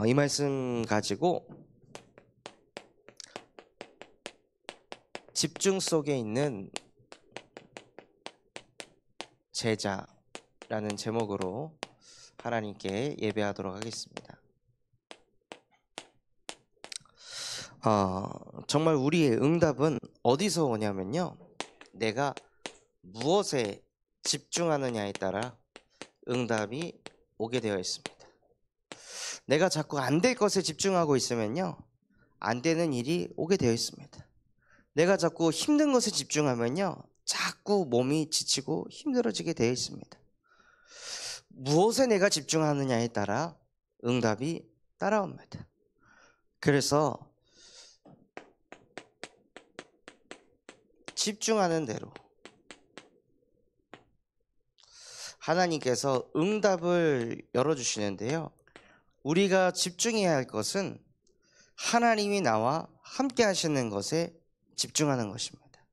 이 말씀 가지고 집중 속에 있는 제자라는 제목으로 하나님께 예배하도록 하겠습니다. 정말 우리의 응답은 어디서 오냐면요, 내가 무엇에 집중하느냐에 따라 응답이 오게 되어 있습니다. 내가 자꾸 안 될 것에 집중하고 있으면요, 안 되는 일이 오게 되어 있습니다. 내가 자꾸 힘든 것에 집중하면요, 자꾸 몸이 지치고 힘들어지게 되어 있습니다. 무엇에 내가 집중하느냐에 따라 응답이 따라옵니다. 그래서 집중하는 대로 하나님께서 응답을 열어주시는데요, 우리가 집중해야 할 것은 하나님이 나와 함께 하시는 것에 집중하는 것입니다.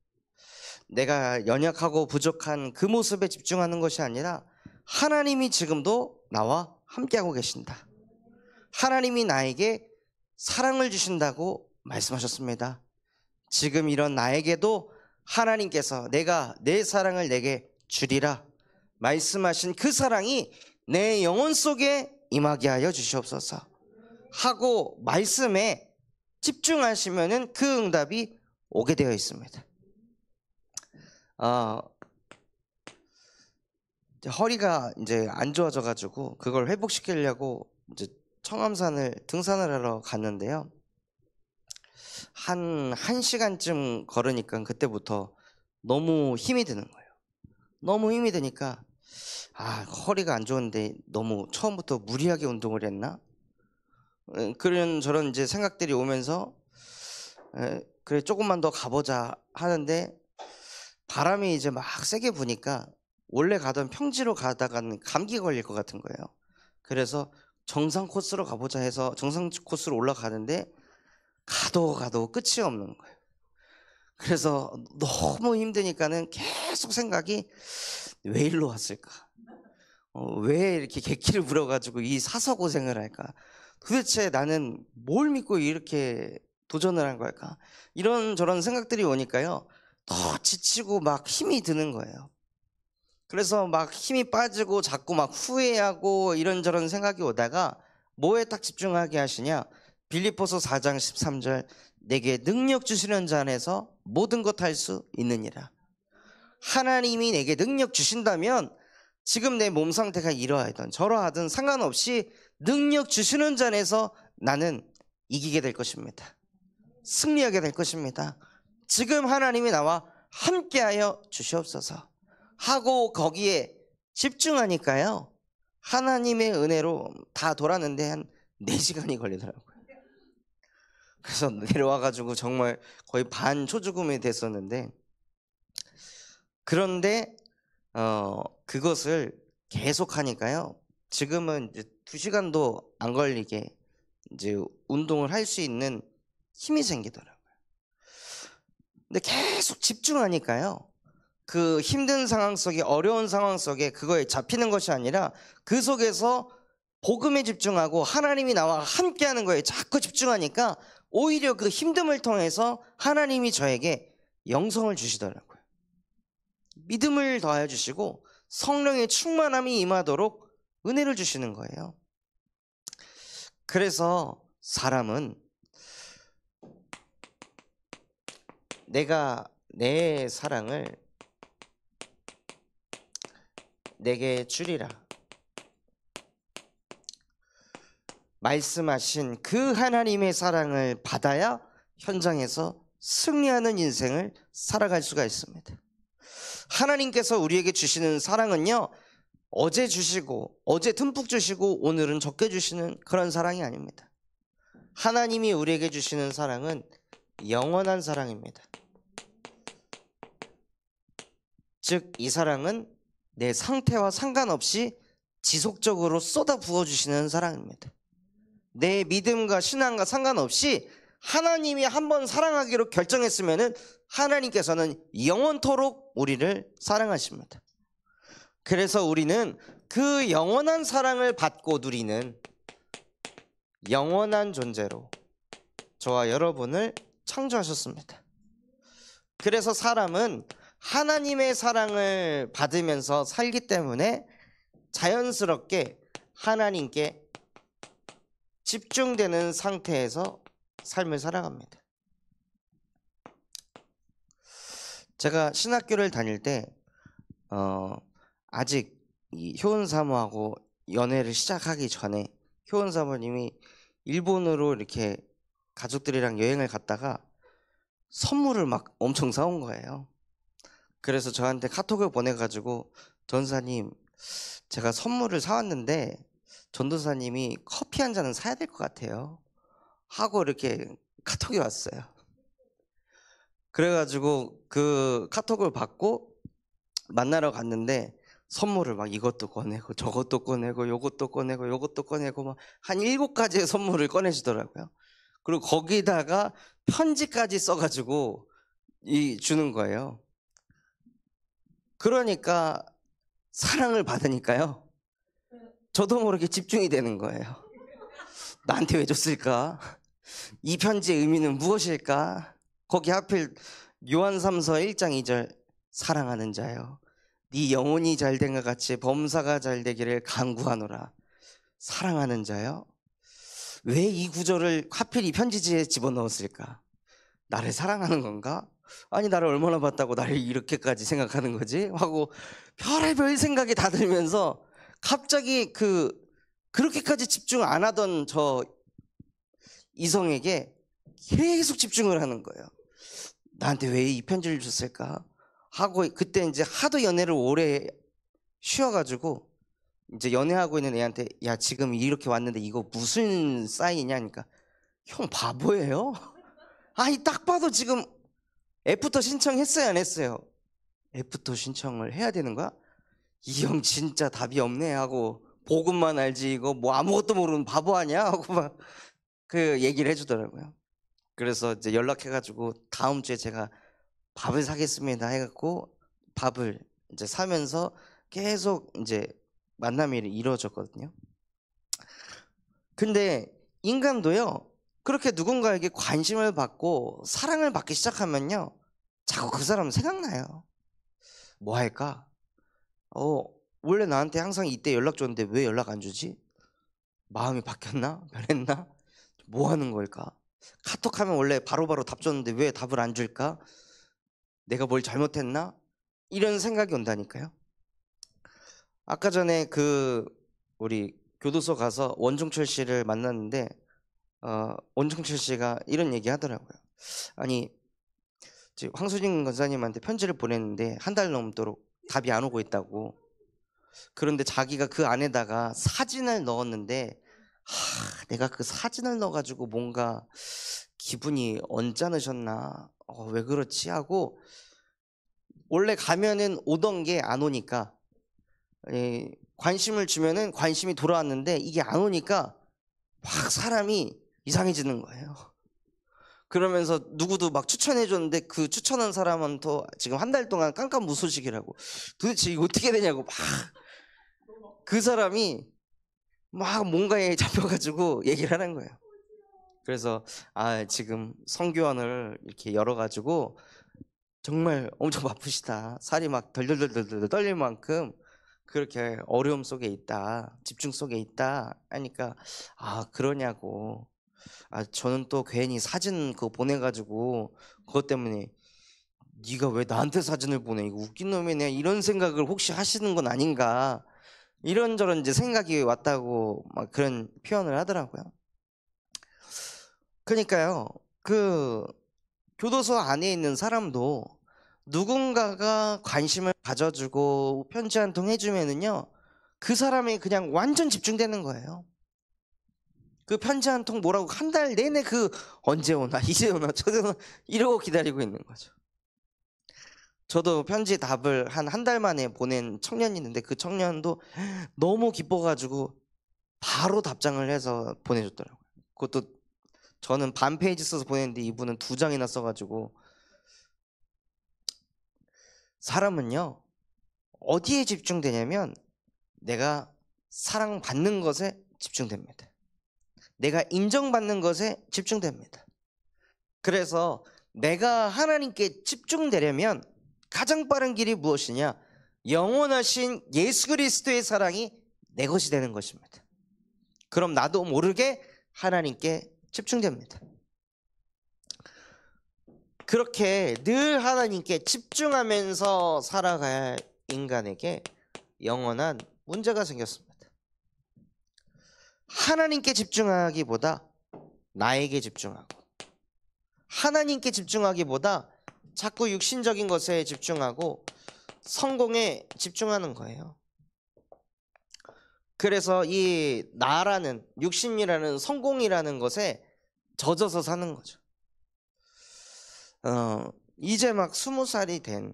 내가 연약하고 부족한 그 모습에 집중하는 것이 아니라 하나님이 지금도 나와 함께하고 계신다. 하나님이 나에게 사랑을 주신다고 말씀하셨습니다. 지금 이런 나에게도 하나님께서 내가 내 사랑을 내게 주리라 말씀하신 그 사랑이 내 영혼 속에 임하게 하여 주시옵소서 하고 말씀에 집중하시면은 그 응답이 오게 되어 있습니다. 허리가 이제 안 좋아져 가지고 그걸 회복시키려고 이제 청암산을 등산을 하러 갔는데요, 한 1시간쯤 걸으니까 그때부터 너무 힘이 드는 거예요. 너무 힘이 드니까 허리가 안 좋은데 너무 처음부터 무리하게 운동을 했나? 그런 저런 이제 생각들이 오면서 그래 조금만 더 가보자 하는데, 바람이 이제 막 세게 부니까 원래 가던 평지로 가다가는 감기 걸릴 것 같은 거예요. 그래서 정상 코스로 가보자 해서 정상 코스로 올라가는데 가도 끝이 없는 거예요. 그래서 너무 힘드니까는 계속 생각이, 왜 일로 왔을까? 왜 이렇게 객기를 부려가지고 이 사서 고생을 할까? 도대체 나는 뭘 믿고 이렇게 도전을 한 걸까? 이런저런 생각들이 오니까요, 더 지치고 막 힘이 드는 거예요. 그래서 막 힘이 빠지고 자꾸 막 후회하고 이런저런 생각이 오다가 뭐에 딱 집중하게 하시냐? 빌립보서 4장 13절, 내게 능력 주시는 자 안에서 모든 것 할 수 있느니라. 하나님이 내게 능력 주신다면 지금 내 몸 상태가 이러하든 저러하든 상관없이 능력 주시는 자 안에서 나는 이기게 될 것입니다. 승리하게 될 것입니다. 지금 하나님이 나와 함께하여 주시옵소서 하고 거기에 집중하니까요, 하나님의 은혜로 다 돌았는데 한 4시간이 걸리더라고요. 그래서 내려와가지고 정말 거의 반 초죽음이 됐었는데, 그런데 그것을 계속 하니까요, 지금은 이제 2시간도 안 걸리게 이제 운동을 할 수 있는 힘이 생기더라고요. 근데 계속 집중하니까요, 그 힘든 상황 속에, 어려운 상황 속에 그거에 잡히는 것이 아니라 그 속에서 복음에 집중하고 하나님이 나와 함께하는 거에 자꾸 집중하니까 오히려 그 힘듦을 통해서 하나님이 저에게 영성을 주시더라고요. 믿음을 더하여 주시고 성령의 충만함이 임하도록 은혜를 주시는 거예요. 그래서 사람은 내가 내 사랑을 내게 주리라 말씀하신 그 하나님의 사랑을 받아야 현장에서 승리하는 인생을 살아갈 수가 있습니다. 하나님께서 우리에게 주시는 사랑은요, 어제 주시고 어제 듬뿍 주시고 오늘은 적게 주시는 그런 사랑이 아닙니다. 하나님이 우리에게 주시는 사랑은 영원한 사랑입니다. 즉 이 사랑은 내 상태와 상관없이 지속적으로 쏟아 부어주시는 사랑입니다. 내 믿음과 신앙과 상관없이 하나님이 한번 사랑하기로 결정했으면 하나님께서는 영원토록 우리를 사랑하십니다. 그래서 우리는 그 영원한 사랑을 받고 누리는 영원한 존재로 저와 여러분을 창조하셨습니다. 그래서 사람은 하나님의 사랑을 받으면서 살기 때문에 자연스럽게 하나님께 집중되는 상태에서 삶을 살아갑니다. 제가 신학교를 다닐 때 아직 이 효은 사모하고 연애를 시작하기 전에 효은 사모님이 일본으로 이렇게 가족들이랑 여행을 갔다가 선물을 막 엄청 사온 거예요. 그래서 저한테 카톡을 보내가지고 전사님, 제가 선물을 사왔는데 전도사님이 커피 한 잔은 사야 될 것 같아요 하고 이렇게 카톡이 왔어요. 그래가지고 그 카톡을 받고 만나러 갔는데 선물을 막 이것도 꺼내고 저것도 꺼내고 요것도 꺼내고 요것도 꺼내고 막 한 7가지의 선물을 꺼내주더라고요. 그리고 거기다가 편지까지 써가지고 주는 거예요. 그러니까 사랑을 받으니까요, 저도 모르게 집중이 되는 거예요. 나한테 왜 줬을까? 이 편지의 의미는 무엇일까? 거기 하필 요한 3서 1장 2절, 사랑하는 자여 네 영혼이 잘된 것 같이 범사가 잘되기를 간구하노라. 사랑하는 자여, 왜 이 구절을 하필 이 편지지에 집어넣었을까? 나를 사랑하는 건가? 아니, 나를 얼마나 봤다고 나를 이렇게까지 생각하는 거지? 하고 별의별 생각이 다 들면서 갑자기 그렇게까지 집중 안 하던 저 이성에게 계속 집중을 하는 거예요. 나한테 왜 이 편지를 줬을까? 하고 그때 이제 하도 연애를 오래 쉬어가지고 이제 연애하고 있는 애한테, 야 지금 이렇게 왔는데 이거 무슨 사인이냐 하니까, 형 바보예요? 아니 딱 봐도 지금 애프터 신청했어요 안 했어요? 애프터 신청을 해야 되는 거야? 이 형 진짜 답이 없네 하고, 복음만 알지 이거 뭐 아무것도 모르는 바보 아니야? 하고 막 그 얘기를 해주더라고요. 그래서 이제 연락해가지고 다음 주에 제가 밥을 사겠습니다 해갖고 밥을 이제 사면서 계속 이제 만남이 이루어졌거든요. 근데 인간도요, 그렇게 누군가에게 관심을 받고 사랑을 받기 시작하면요, 자꾸 그 사람 생각나요. 뭐 할까? 원래 나한테 항상 이때 연락 줬는데 왜 연락 안 주지? 마음이 바뀌었나? 변했나? 뭐 하는 걸까? 카톡하면 원래 바로바로 답 줬는데 왜 답을 안 줄까? 내가 뭘 잘못했나? 이런 생각이 온다니까요. 아까 전에 우리 교도소 가서 원종철 씨를 만났는데 원종철 씨가 이런 얘기 하더라고요. 아니, 황수진 권사님한테 편지를 보냈는데 한 달 넘도록 답이 안 오고 있다고. 그런데 자기가 그 안에다가 사진을 넣었는데, 내가 그 사진을 넣어가지고 뭔가 기분이 언짢으셨나? 왜 그렇지? 하고, 원래 가면은 오던 게 안 오니까, 관심을 주면은 관심이 돌아왔는데 이게 안 오니까 확 사람이 이상해지는 거예요. 그러면서 누구도 막 추천해줬는데 그 추천한 사람은 또 지금 한 달 동안 깜깜무소식이라고, 도대체 이거 어떻게 되냐고 막 그 사람이 막 뭔가에 잡혀가지고 얘기를 하는 거예요. 그래서 지금 성교원을 이렇게 열어가지고 정말 엄청 바쁘시다, 살이 막 덜덜덜덜 떨릴 만큼 그렇게 어려움 속에 있다, 집중 속에 있다 하니까, 그러냐고. 저는 또 괜히 사진 그거 보내가지고 그것 때문에 네가 왜 나한테 사진을 보내, 이거 웃긴 놈이네, 이런 생각을 혹시 하시는 건 아닌가, 이런저런 이제 생각이 왔다고 막 그런 표현을 하더라고요. 그러니까요, 교도소 안에 있는 사람도 누군가가 관심을 가져주고 편지 한 통 해주면은요, 그 사람이 그냥 완전 집중되는 거예요. 그 편지 한 통 뭐라고 한 달 내내 언제 오나 이제 오나 저제 오나 이러고 기다리고 있는 거죠. 저도 편지 답을 한 달 만에 보낸 청년이 있는데 그 청년도 너무 기뻐가지고 바로 답장을 해서 보내줬더라고요. 그것도 저는 반 페이지 써서 보냈는데 이분은 2장이나 써가지고. 사람은요, 어디에 집중되냐면 내가 사랑받는 것에 집중됩니다. 내가 인정받는 것에 집중됩니다. 그래서 내가 하나님께 집중되려면 가장 빠른 길이 무엇이냐? 영원하신 예수 그리스도의 사랑이 내 것이 되는 것입니다. 그럼 나도 모르게 하나님께 집중됩니다. 그렇게 늘 하나님께 집중하면서 살아가야 할 인간에게 영원한 문제가 생겼습니다. 하나님께 집중하기보다 나에게 집중하고, 하나님께 집중하기보다 자꾸 육신적인 것에 집중하고 성공에 집중하는 거예요. 그래서 이 나라는, 육신이라는, 성공이라는 것에 젖어서 사는 거죠. 이제 막 20살이 된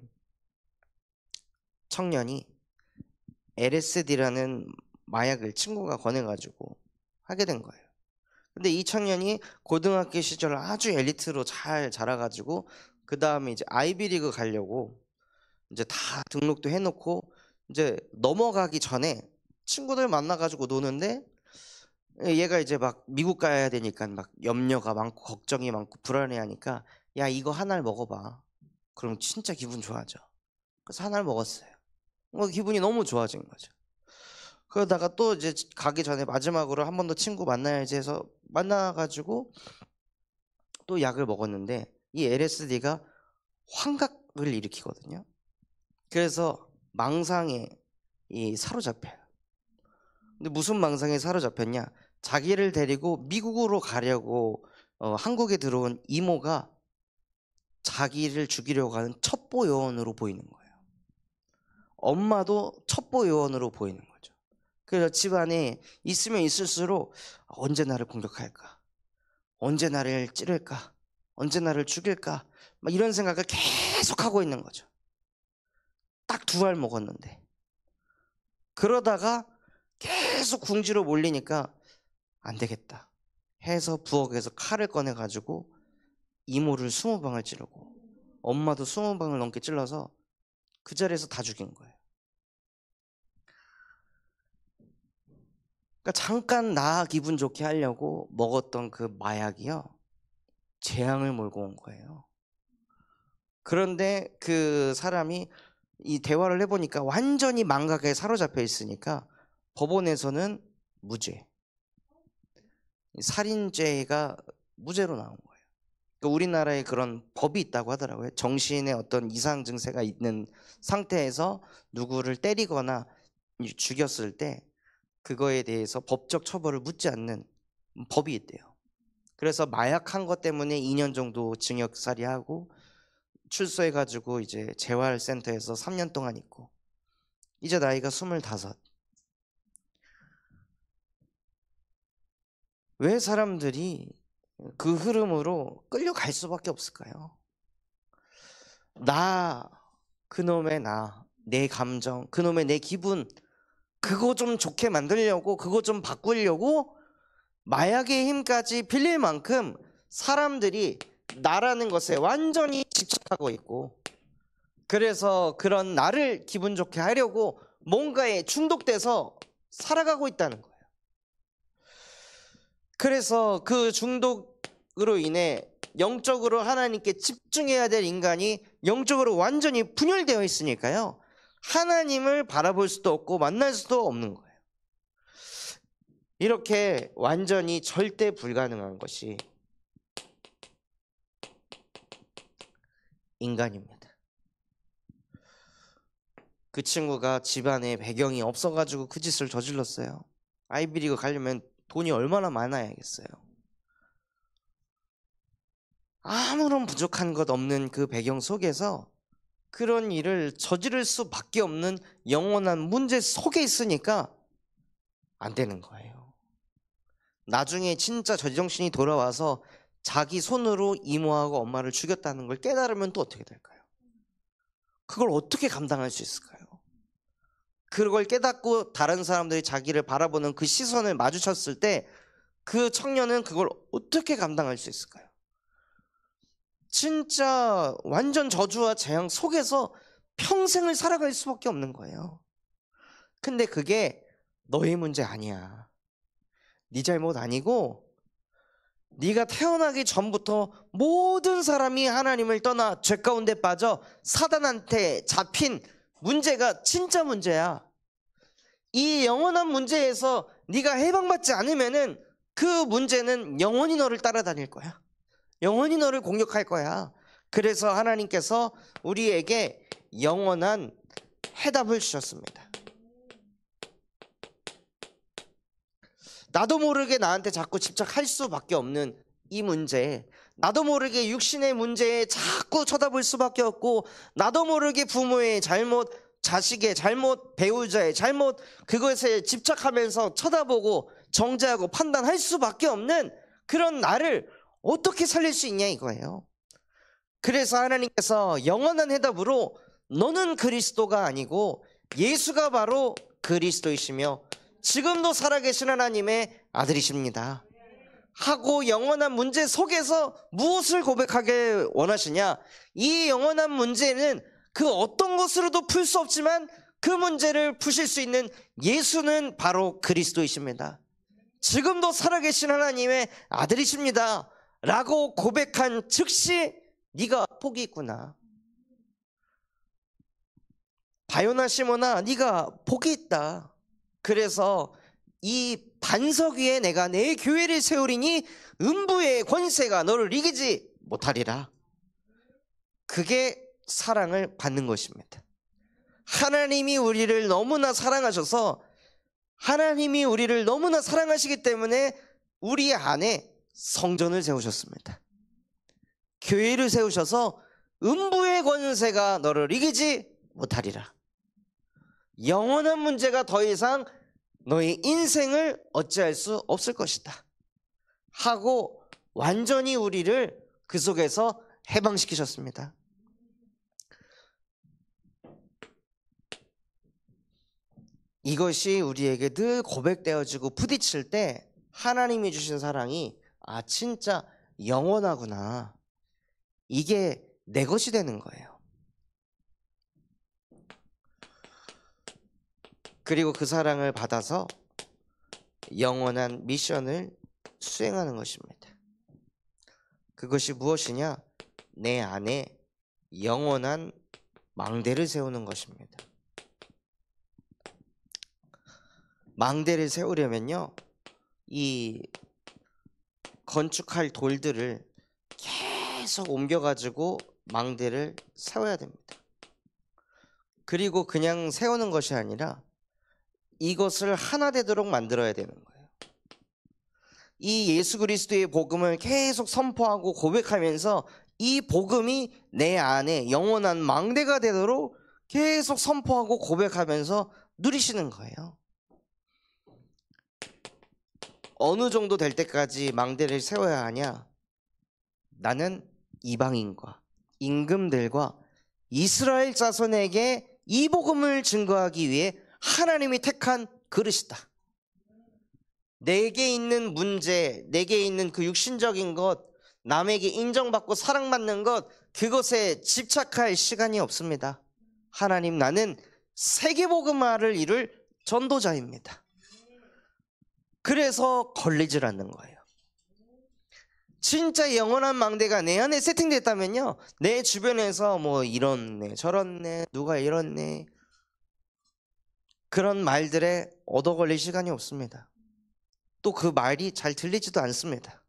청년이 LSD라는 마약을 친구가 권해가지고 하게 된 거예요. 근데 이 청년이 고등학교 시절 아주 엘리트로 잘 자라가지고 그 다음에 이제 아이비리그 가려고 이제 다 등록도 해놓고 이제 넘어가기 전에 친구들 만나가지고 노는데, 얘가 이제 막 미국 가야 되니까 막 염려가 많고 걱정이 많고 불안해하니까 야, 이거 하나를 먹어봐. 그럼 진짜 기분 좋아져. 그래서 하나를 먹었어요. 기분이 너무 좋아진 거죠. 그러다가 또 이제 가기 전에 마지막으로 한 번 더 친구 만나야지 해서 만나가지고 또 약을 먹었는데, 이 LSD가 환각을 일으키거든요. 그래서 망상에 사로잡혀요. 근데 무슨 망상에 사로잡혔냐? 자기를 데리고 미국으로 가려고 한국에 들어온 이모가 자기를 죽이려고 하는 첩보 요원으로 보이는 거예요. 엄마도 첩보 요원으로 보이는 거죠. 그래서 집안에 있으면 있을수록 언제 나를 공격할까? 언제 나를 찌를까? 언제 나를 죽일까? 막 이런 생각을 계속 하고 있는 거죠. 딱 2알 먹었는데. 그러다가 계속 궁지로 몰리니까 안 되겠다 해서 부엌에서 칼을 꺼내가지고 이모를 20방을 찌르고 엄마도 20방을 넘게 찔러서 그 자리에서 다 죽인 거예요. 그러니까 잠깐 나 기분 좋게 하려고 먹었던 그 마약이요, 재앙을 몰고 온 거예요. 그런데 그 사람이 이 대화를 해보니까 완전히 망각에 사로잡혀 있으니까 법원에서는 무죄, 살인죄가 무죄로 나온 거예요. 그러니까 우리나라에 그런 법이 있다고 하더라고요. 정신에 어떤 이상 증세가 있는 상태에서 누구를 때리거나 죽였을 때 그거에 대해서 법적 처벌을 묻지 않는 법이 있대요. 그래서 마약한 것 때문에 2년 정도 징역살이하고 출소해가지고 이제 재활센터에서 3년 동안 있고, 이제 나이가 25. 왜 사람들이 그 흐름으로 끌려갈 수밖에 없을까요? 그놈의 내 감정, 그놈의 내 기분, 그거 좀 좋게 만들려고, 그거 좀 바꾸려고 마약의 힘까지 빌릴 만큼 사람들이 나라는 것에 완전히 집착하고 있고, 그래서 그런 나를 기분 좋게 하려고 뭔가에 중독돼서 살아가고 있다는 거예요. 그래서 그 중독으로 인해 영적으로 하나님께 집중해야 될 인간이 영적으로 완전히 분열되어 있으니까요, 하나님을 바라볼 수도 없고 만날 수도 없는 거예요. 이렇게 완전히 절대 불가능한 것이 인간입니다. 그 친구가 집안에 배경이 없어가지고 그 짓을 저질렀어요. 아이비리그 가려면 돈이 얼마나 많아야겠어요. 아무런 부족한 것 없는 그 배경 속에서 그런 일을 저지를 수밖에 없는 영원한 문제 속에 있으니까 안 되는 거예요. 나중에 진짜 제정신이 돌아와서 자기 손으로 이모하고 엄마를 죽였다는 걸 깨달으면 또 어떻게 될까요? 그걸 어떻게 감당할 수 있을까요? 그걸 깨닫고 다른 사람들이 자기를 바라보는 그 시선을 마주쳤을 때 그 청년은 그걸 어떻게 감당할 수 있을까요? 진짜 완전 저주와 재앙 속에서 평생을 살아갈 수밖에 없는 거예요. 근데 그게 너의 문제 아니야. 네 잘못 아니고 네가 태어나기 전부터 모든 사람이 하나님을 떠나 죄 가운데 빠져 사단한테 잡힌 문제가 진짜 문제야. 이 영원한 문제에서 네가 해방받지 않으면은 그 문제는 영원히 너를 따라다닐 거야. 영원히 너를 공격할 거야. 그래서 하나님께서 우리에게 영원한 해답을 주셨습니다. 나도 모르게 나한테 자꾸 집착할 수밖에 없는 이 문제, 나도 모르게 육신의 문제에 자꾸 쳐다볼 수밖에 없고, 나도 모르게 부모의 잘못, 자식의 잘못, 배우자의 잘못, 그것에 집착하면서 쳐다보고 정죄하고 판단할 수밖에 없는 그런 나를 어떻게 살릴 수 있냐 이거예요. 그래서 하나님께서 영원한 해답으로 너는 그리스도가 아니고 예수가 바로 그리스도이시며 지금도 살아계신 하나님의 아들이십니다 하고 영원한 문제 속에서 무엇을 고백하길 원하시냐? 이 영원한 문제는 그 어떤 것으로도 풀 수 없지만 그 문제를 푸실 수 있는 예수는 바로 그리스도이십니다. 지금도 살아계신 하나님의 아들이십니다 라고 고백한 즉시 네가 복이 있구나. 바요나 시몬아, 네가 복이 있다. 그래서 이 반석 위에 내가 내 교회를 세우리니 음부의 권세가 너를 이기지 못하리라. 그게 사랑을 받는 것입니다. 하나님이 우리를 너무나 사랑하셔서, 하나님이 우리를 너무나 사랑하시기 때문에 우리 안에 성전을 세우셨습니다. 교회를 세우셔서 음부의 권세가 너를 이기지 못하리라. 영원한 문제가 더 이상 너의 인생을 어찌할 수 없을 것이다 하고 완전히 우리를 그 속에서 해방시키셨습니다. 이것이 우리에게 늘 고백되어지고 부딪힐 때 하나님이 주신 사랑이 진짜 영원하구나, 이게 내 것이 되는 거예요. 그리고 그 사랑을 받아서 영원한 미션을 수행하는 것입니다. 그것이 무엇이냐? 내 안에 영원한 망대를 세우는 것입니다. 망대를 세우려면요, 이 건축할 돌들을 계속 옮겨가지고 망대를 세워야 됩니다. 그리고 그냥 세우는 것이 아니라 이것을 하나 되도록 만들어야 되는 거예요. 이 예수 그리스도의 복음을 계속 선포하고 고백하면서 이 복음이 내 안에 영원한 망대가 되도록 계속 선포하고 고백하면서 누리시는 거예요. 어느 정도 될 때까지 망대를 세워야 하냐? 나는 이방인과 임금들과 이스라엘 자손에게 이 복음을 증거하기 위해 하나님이 택한 그릇이다. 내게 있는 문제, 내게 있는 그 육신적인 것, 남에게 인정받고 사랑받는 것, 그것에 집착할 시간이 없습니다. 하나님, 나는 세계복음화를 이룰 전도자입니다. 그래서 걸리질 않는 거예요. 진짜 영원한 망대가 내 안에 세팅됐다면요, 내 주변에서 뭐 이렇네 저렇네 누가 이렇네 그런 말들에 얻어 걸릴 시간이 없습니다. 또 그 말이 잘 들리지도 않습니다.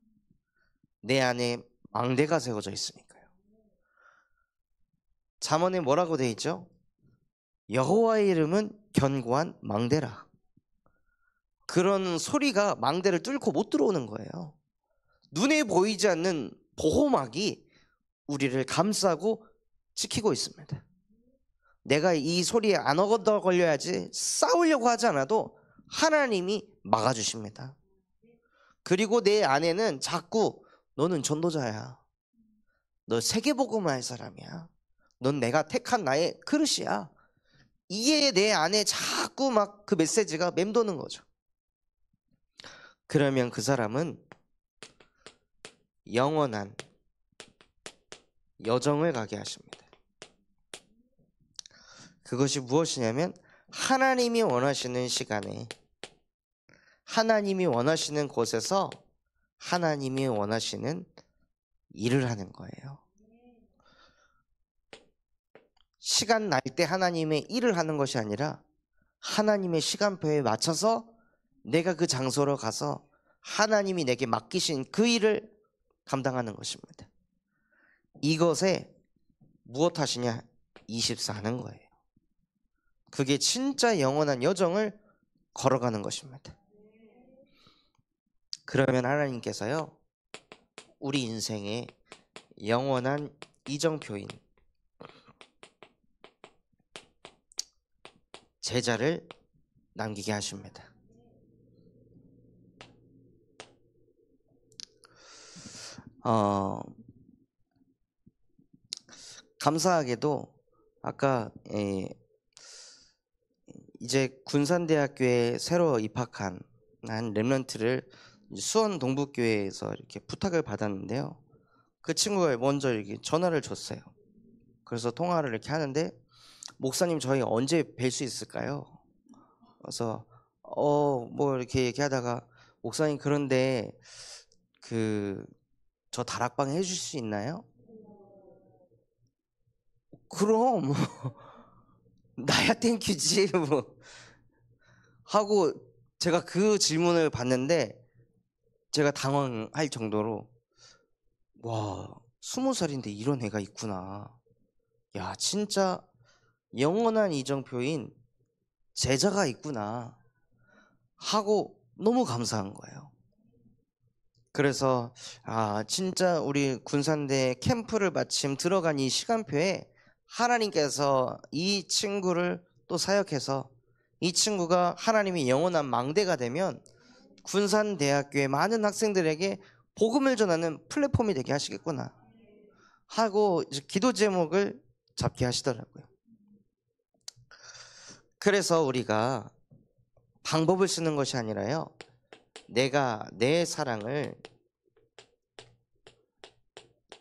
내 안에 망대가 세워져 있으니까요. 잠언에 뭐라고 돼 있죠? 여호와의 이름은 견고한 망대라. 그런 소리가 망대를 뚫고 못 들어오는 거예요. 눈에 보이지 않는 보호막이 우리를 감싸고 지키고 있습니다. 내가 이 소리에 안 얻어 걸려야지 싸우려고 하지 않아도 하나님이 막아주십니다. 그리고 내 안에는 자꾸 너는 전도자야, 너 세계복음화 할 사람이야, 넌 내가 택한 나의 그릇이야, 이게 내 안에 자꾸 막 그 메시지가 맴도는 거죠. 그러면 그 사람은 영원한 여정을 가게 하십니다. 그것이 무엇이냐면 하나님이 원하시는 시간에, 하나님이 원하시는 곳에서 하나님이 원하시는 일을 하는 거예요. 시간 날 때 하나님의 일을 하는 것이 아니라 하나님의 시간표에 맞춰서 내가 그 장소로 가서 하나님이 내게 맡기신 그 일을 감당하는 것입니다. 이것에 무엇 하시냐? 24 하는 거예요. 그게 진짜 영원한 여정을 걸어가는 것입니다. 그러면 하나님께서요, 우리 인생의 영원한 이정표인 제자를 남기게 하십니다. 감사하게도 아까 이제 군산대학교에 새로 입학한 한 렘넌트를 수원 동북교회에서 이렇게 부탁을 받았는데요. 그 친구가 먼저 이렇게 전화를 줬어요. 그래서 통화를 이렇게 하는데, 목사님 저희 언제 뵐 수 있을까요? 그래서 뭐 이렇게 얘기하다가, 목사님 그런데 저 다락방 해줄 수 있나요? 그럼 나야 땡큐지 뭐 하고, 제가 그 질문을 받는데 제가 당황할 정도로, 와, 20살인데 이런 애가 있구나. 야, 진짜 영원한 이정표인 제자가 있구나 하고 너무 감사한 거예요. 그래서 진짜 우리 군산대 캠프를 마침 들어간 이 시간표에 하나님께서 이 친구를 또 사역해서 이 친구가 하나님이 영원한 망대가 되면 군산대학교의 많은 학생들에게 복음을 전하는 플랫폼이 되게 하시겠구나 하고 이제 기도 제목을 잡게 하시더라고요. 그래서 우리가 방법을 쓰는 것이 아니라요, 내가 내 사랑을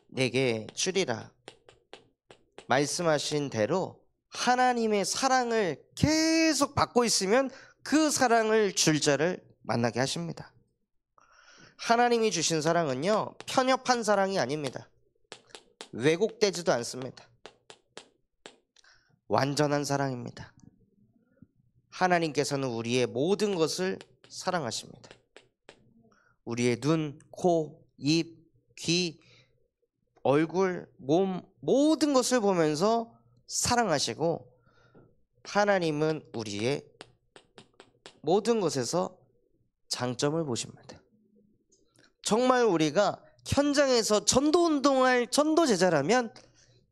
내게 주리라 말씀하신 대로 하나님의 사랑을 계속 받고 있으면 그 사랑을 줄 자를 만나게 하십니다. 하나님이 주신 사랑은요, 편협한 사랑이 아닙니다. 왜곡되지도 않습니다. 완전한 사랑입니다. 하나님께서는 우리의 모든 것을 사랑하십니다. 우리의 눈, 코, 입, 귀, 얼굴, 몸, 모든 것을 보면서 사랑하시고, 하나님은 우리의 모든 것에서 장점을 보십니다. 정말 우리가 현장에서 전도운동할 전도제자라면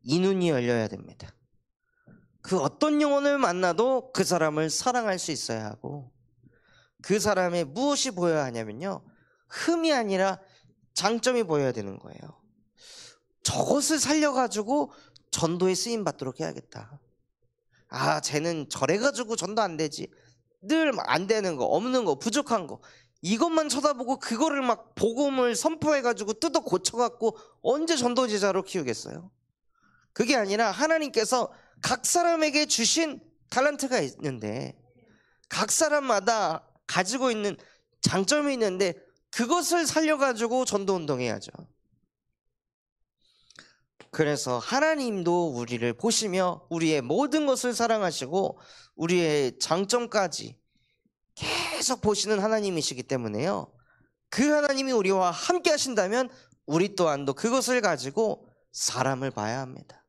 이 눈이 열려야 됩니다. 그 어떤 영혼을 만나도 그 사람을 사랑할 수 있어야 하고, 그 사람의 무엇이 보여야 하냐면요, 흠이 아니라 장점이 보여야 되는 거예요. 저것을 살려가지고 전도에 쓰임받도록 해야겠다. 쟤는 저래가지고 전도 안 되지. 늘 안 되는 거, 없는 거, 부족한 거, 이것만 쳐다보고 그거를 막 복음을 선포해가지고 뜯어 고쳐갖고 언제 전도제자로 키우겠어요? 그게 아니라 하나님께서 각 사람에게 주신 탤런트가 있는데, 각 사람마다 가지고 있는 장점이 있는데 그것을 살려가지고 전도운동해야죠. 그래서 하나님도 우리를 보시며 우리의 모든 것을 사랑하시고 우리의 장점까지 계속 보시는 하나님이시기 때문에요, 그 하나님이 우리와 함께 하신다면 우리 또한도 그것을 가지고 사람을 봐야 합니다.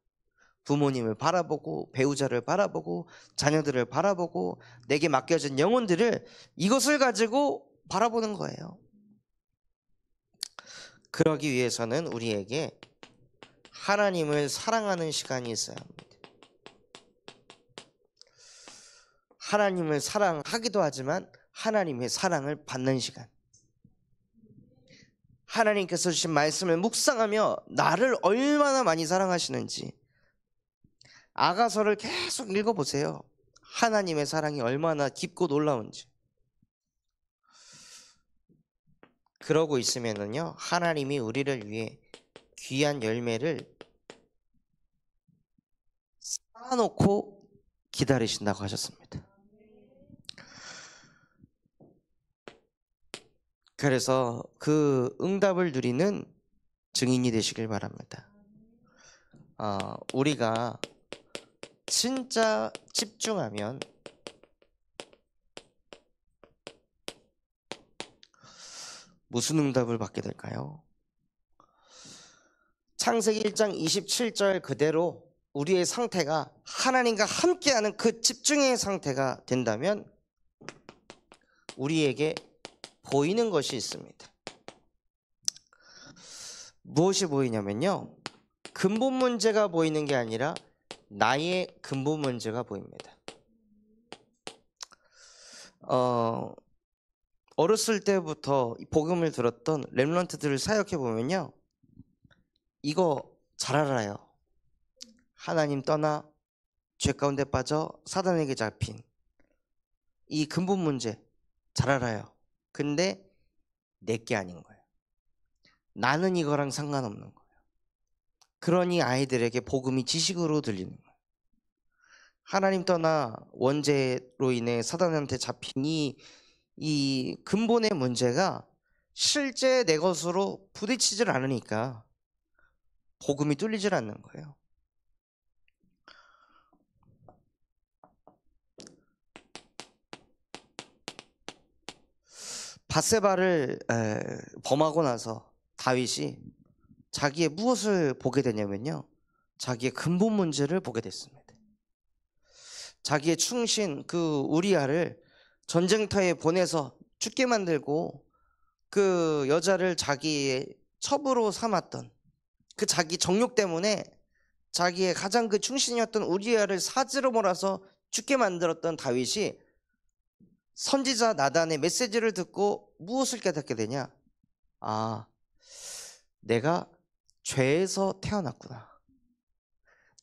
부모님을 바라보고, 배우자를 바라보고, 자녀들을 바라보고, 내게 맡겨진 영혼들을, 이것을 가지고 바라보는 거예요. 그러기 위해서는 우리에게 하나님을 사랑하는 시간이 있어야 합니다. 하나님을 사랑하기도 하지만 하나님의 사랑을 받는 시간, 하나님께서 주신 말씀을 묵상하며 나를 얼마나 많이 사랑하시는지 아가서를 계속 읽어보세요. 하나님의 사랑이 얼마나 깊고 놀라운지. 그러고 있으면은요, 하나님이 우리를 위해 귀한 열매를 쌓아놓고 기다리신다고 하셨습니다. 그래서 그 응답을 누리는 증인이 되시길 바랍니다. 우리가 진짜 집중하면 무슨 응답을 받게 될까요? 창세기 1장 27절 그대로 우리의 상태가 하나님과 함께하는 그 집중의 상태가 된다면 우리에게 보이는 것이 있습니다. 무엇이 보이냐면요, 근본 문제가 보이는 게 아니라 나의 근본 문제가 보입니다. 어렸을 때부터 복음을 들었던 렘넌트들을 사역해 보면요, 이거 잘 알아요. 하나님 떠나 죄 가운데 빠져 사단에게 잡힌 이 근본 문제 잘 알아요. 근데 내게 아닌 거예요. 나는 이거랑 상관없는 거예요. 그러니 아이들에게 복음이 지식으로 들리는 거예요. 하나님 떠나 원죄로 인해 사단한테 잡힌 이 근본의 문제가 실제 내 것으로 부딪히질 않으니까 복음이 뚫리질 않는 거예요. 밧세바를 범하고 나서 다윗이 자기의 무엇을 보게 되냐면요, 자기의 근본 문제를 보게 됐습니다. 자기의 충신 그 우리아를 전쟁터에 보내서 죽게 만들고 그 여자를 자기의 첩으로 삼았던 그 자기 정욕 때문에 자기의 가장 그 충신이었던 우리아를 사지로 몰아서 죽게 만들었던 다윗이 선지자 나단의 메시지를 듣고 무엇을 깨닫게 되냐? 내가 죄에서 태어났구나.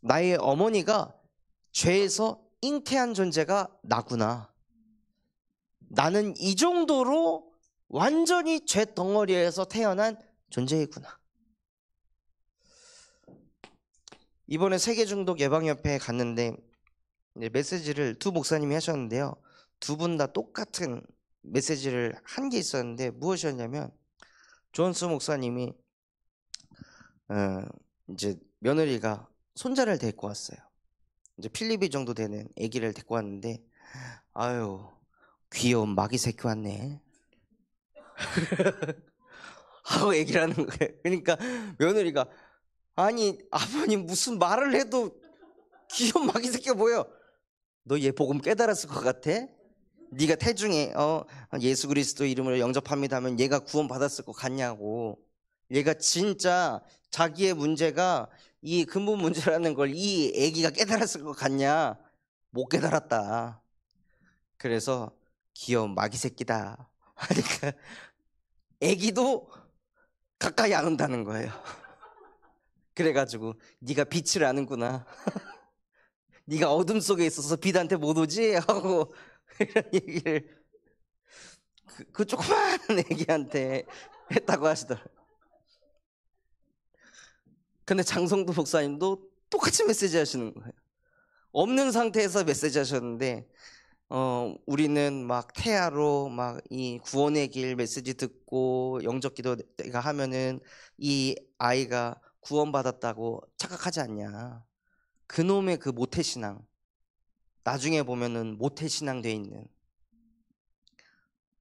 나의 어머니가 죄에서 잉태한 존재가 나구나. 나는 이 정도로 완전히 죄 덩어리에서 태어난 존재이구나. 이번에 세계중독 예방협회에 갔는데 메시지를 두 목사님이 하셨는데요, 두 분 다 똑같은 메시지를 한 게 있었는데 무엇이었냐면, 존스 목사님이 이제 며느리가 손자를 데리고 왔어요. 이제 필리비 정도 되는 아기를 데리고 왔는데, 아유 귀여운 마귀 새끼 왔네 하고 얘기를 하는 거예요. 그러니까 며느리가, 아니 아버님 무슨 말을 해도 귀여운 마귀 새끼가 보여. 너 얘 복음 깨달았을 것 같아? 네가 태중에 예수 그리스도 이름으로 영접합니다 하면 얘가 구원 받았을 것 같냐고. 얘가 진짜 자기의 문제가 이 근본 문제라는 걸 이 애기가 깨달았을 것 같냐? 못 깨달았다. 그래서 귀여운 마귀 새끼다 하니까 애기도 가까이 안 온다는 거예요. 그래가지고 네가 빛을 아는구나. 네가 어둠 속에 있어서 빛한테 못 오지? 하고 이런 얘기를 그 조그만 애기한테 했다고 하시더라고요. 근데 장성도 목사님도 똑같이 메시지 하시는 거예요. 없는 상태에서 메시지 하셨는데 우리는 막 태아로 막 이 구원의 길 메시지 듣고 영접기도 내가 하면은 이 아이가 구원받았다고 착각하지 않냐. 그놈의 그 모태신앙, 나중에 보면은 모태신앙 돼 있는,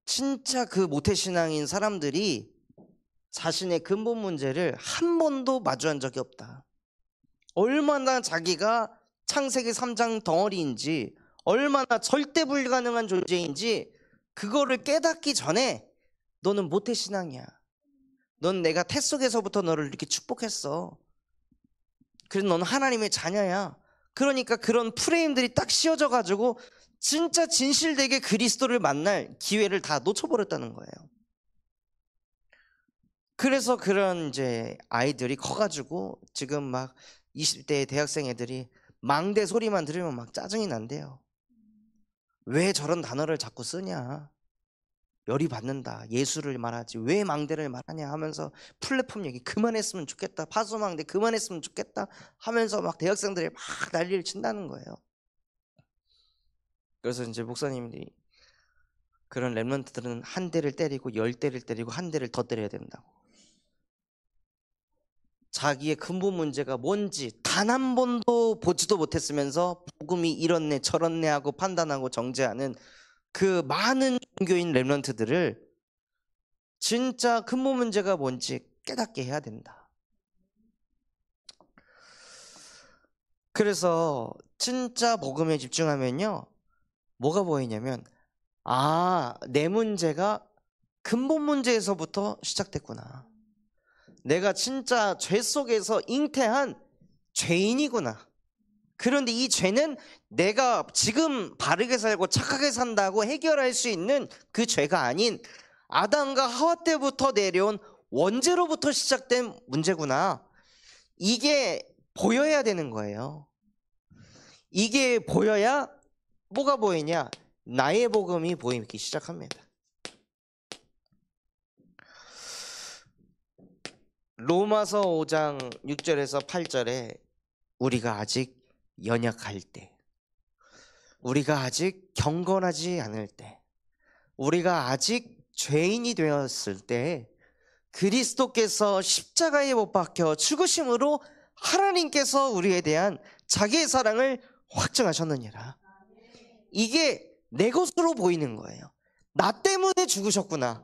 진짜 그 모태신앙인 사람들이 자신의 근본 문제를 한 번도 마주한 적이 없다. 얼마나 자기가 창세기 3장 덩어리인지, 얼마나 절대 불가능한 존재인지 그거를 깨닫기 전에 너는 모태신앙이야. 넌 내가 태 속에서부터 너를 이렇게 축복했어. 그래서 너는 하나님의 자녀야. 그러니까 그런 프레임들이 딱 씌워져 가지고 진짜 진실되게 그리스도를 만날 기회를 다 놓쳐버렸다는 거예요. 그래서 그런 이제 아이들이 커가지고 지금 막 20대 대학생 애들이 망대 소리만 들으면 막 짜증이 난대요. 왜 저런 단어를 자꾸 쓰냐? 열이 받는다. 예수를 말하지 왜 망대를 말하냐 하면서 플랫폼 얘기 그만했으면 좋겠다. 파수망대 그만했으면 좋겠다 하면서 막 대학생들이 막 난리를 친다는 거예요. 그래서 이제 목사님들이 그런 렘넌트들은 한 대를 때리고 10대를 때리고 한 대를 더 때려야 된다고. 자기의 근본 문제가 뭔지 단 한 번도 보지도 못했으면서 복음이 이렇네 저렇네 하고 판단하고 정죄하는 그 많은 종교인 렘넌트들을 진짜 근본 문제가 뭔지 깨닫게 해야 된다. 그래서 진짜 복음에 집중하면요, 뭐가 보이냐면, 내 문제가 근본 문제에서부터 시작됐구나. 내가 진짜 죄 속에서 잉태한 죄인이구나. 그런데 이 죄는 내가 지금 바르게 살고 착하게 산다고 해결할 수 있는 그 죄가 아닌 아담과 하와 때부터 내려온 원죄로부터 시작된 문제구나. 이게 보여야 되는 거예요. 이게 보여야 뭐가 보이냐? 나의 복음이 보이기 시작합니다. 로마서 5장 6절에서 8절에 우리가 아직 연약할 때, 우리가 아직 경건하지 않을 때, 우리가 아직 죄인이 되었을 때 그리스도께서 십자가에 못 박혀 죽으심으로 하나님께서 우리에 대한 자기의 사랑을 확증하셨느니라. 이게 내 것으로 보이는 거예요. 나 때문에 죽으셨구나.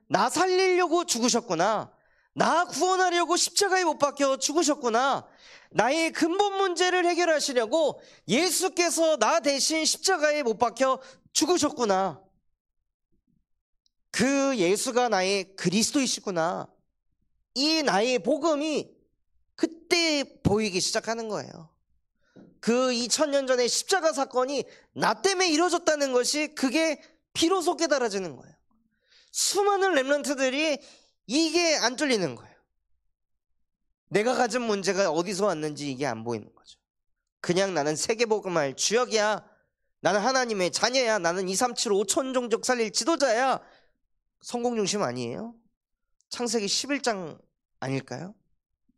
나 살리려고 죽으셨구나. 나 구원하려고 십자가에 못 박혀 죽으셨구나. 나의 근본 문제를 해결하시려고 예수께서 나 대신 십자가에 못 박혀 죽으셨구나. 그 예수가 나의 그리스도이시구나. 이 나의 복음이 그때 보이기 시작하는 거예요. 그 2000년 전에 십자가 사건이 나 때문에 이루어졌다는 것이 그게 비로소 깨달아지는 거예요. 수많은 렘넌트들이 이게 안 뚫리는 거예요. 내가 가진 문제가 어디서 왔는지 이게 안 보이는 거죠. 그냥 나는 세계복음할 주역이야. 나는 하나님의 자녀야. 나는 2, 3, 7, 5천 종족 살릴 지도자야. 성공 중심 아니에요? 창세기 11장 아닐까요?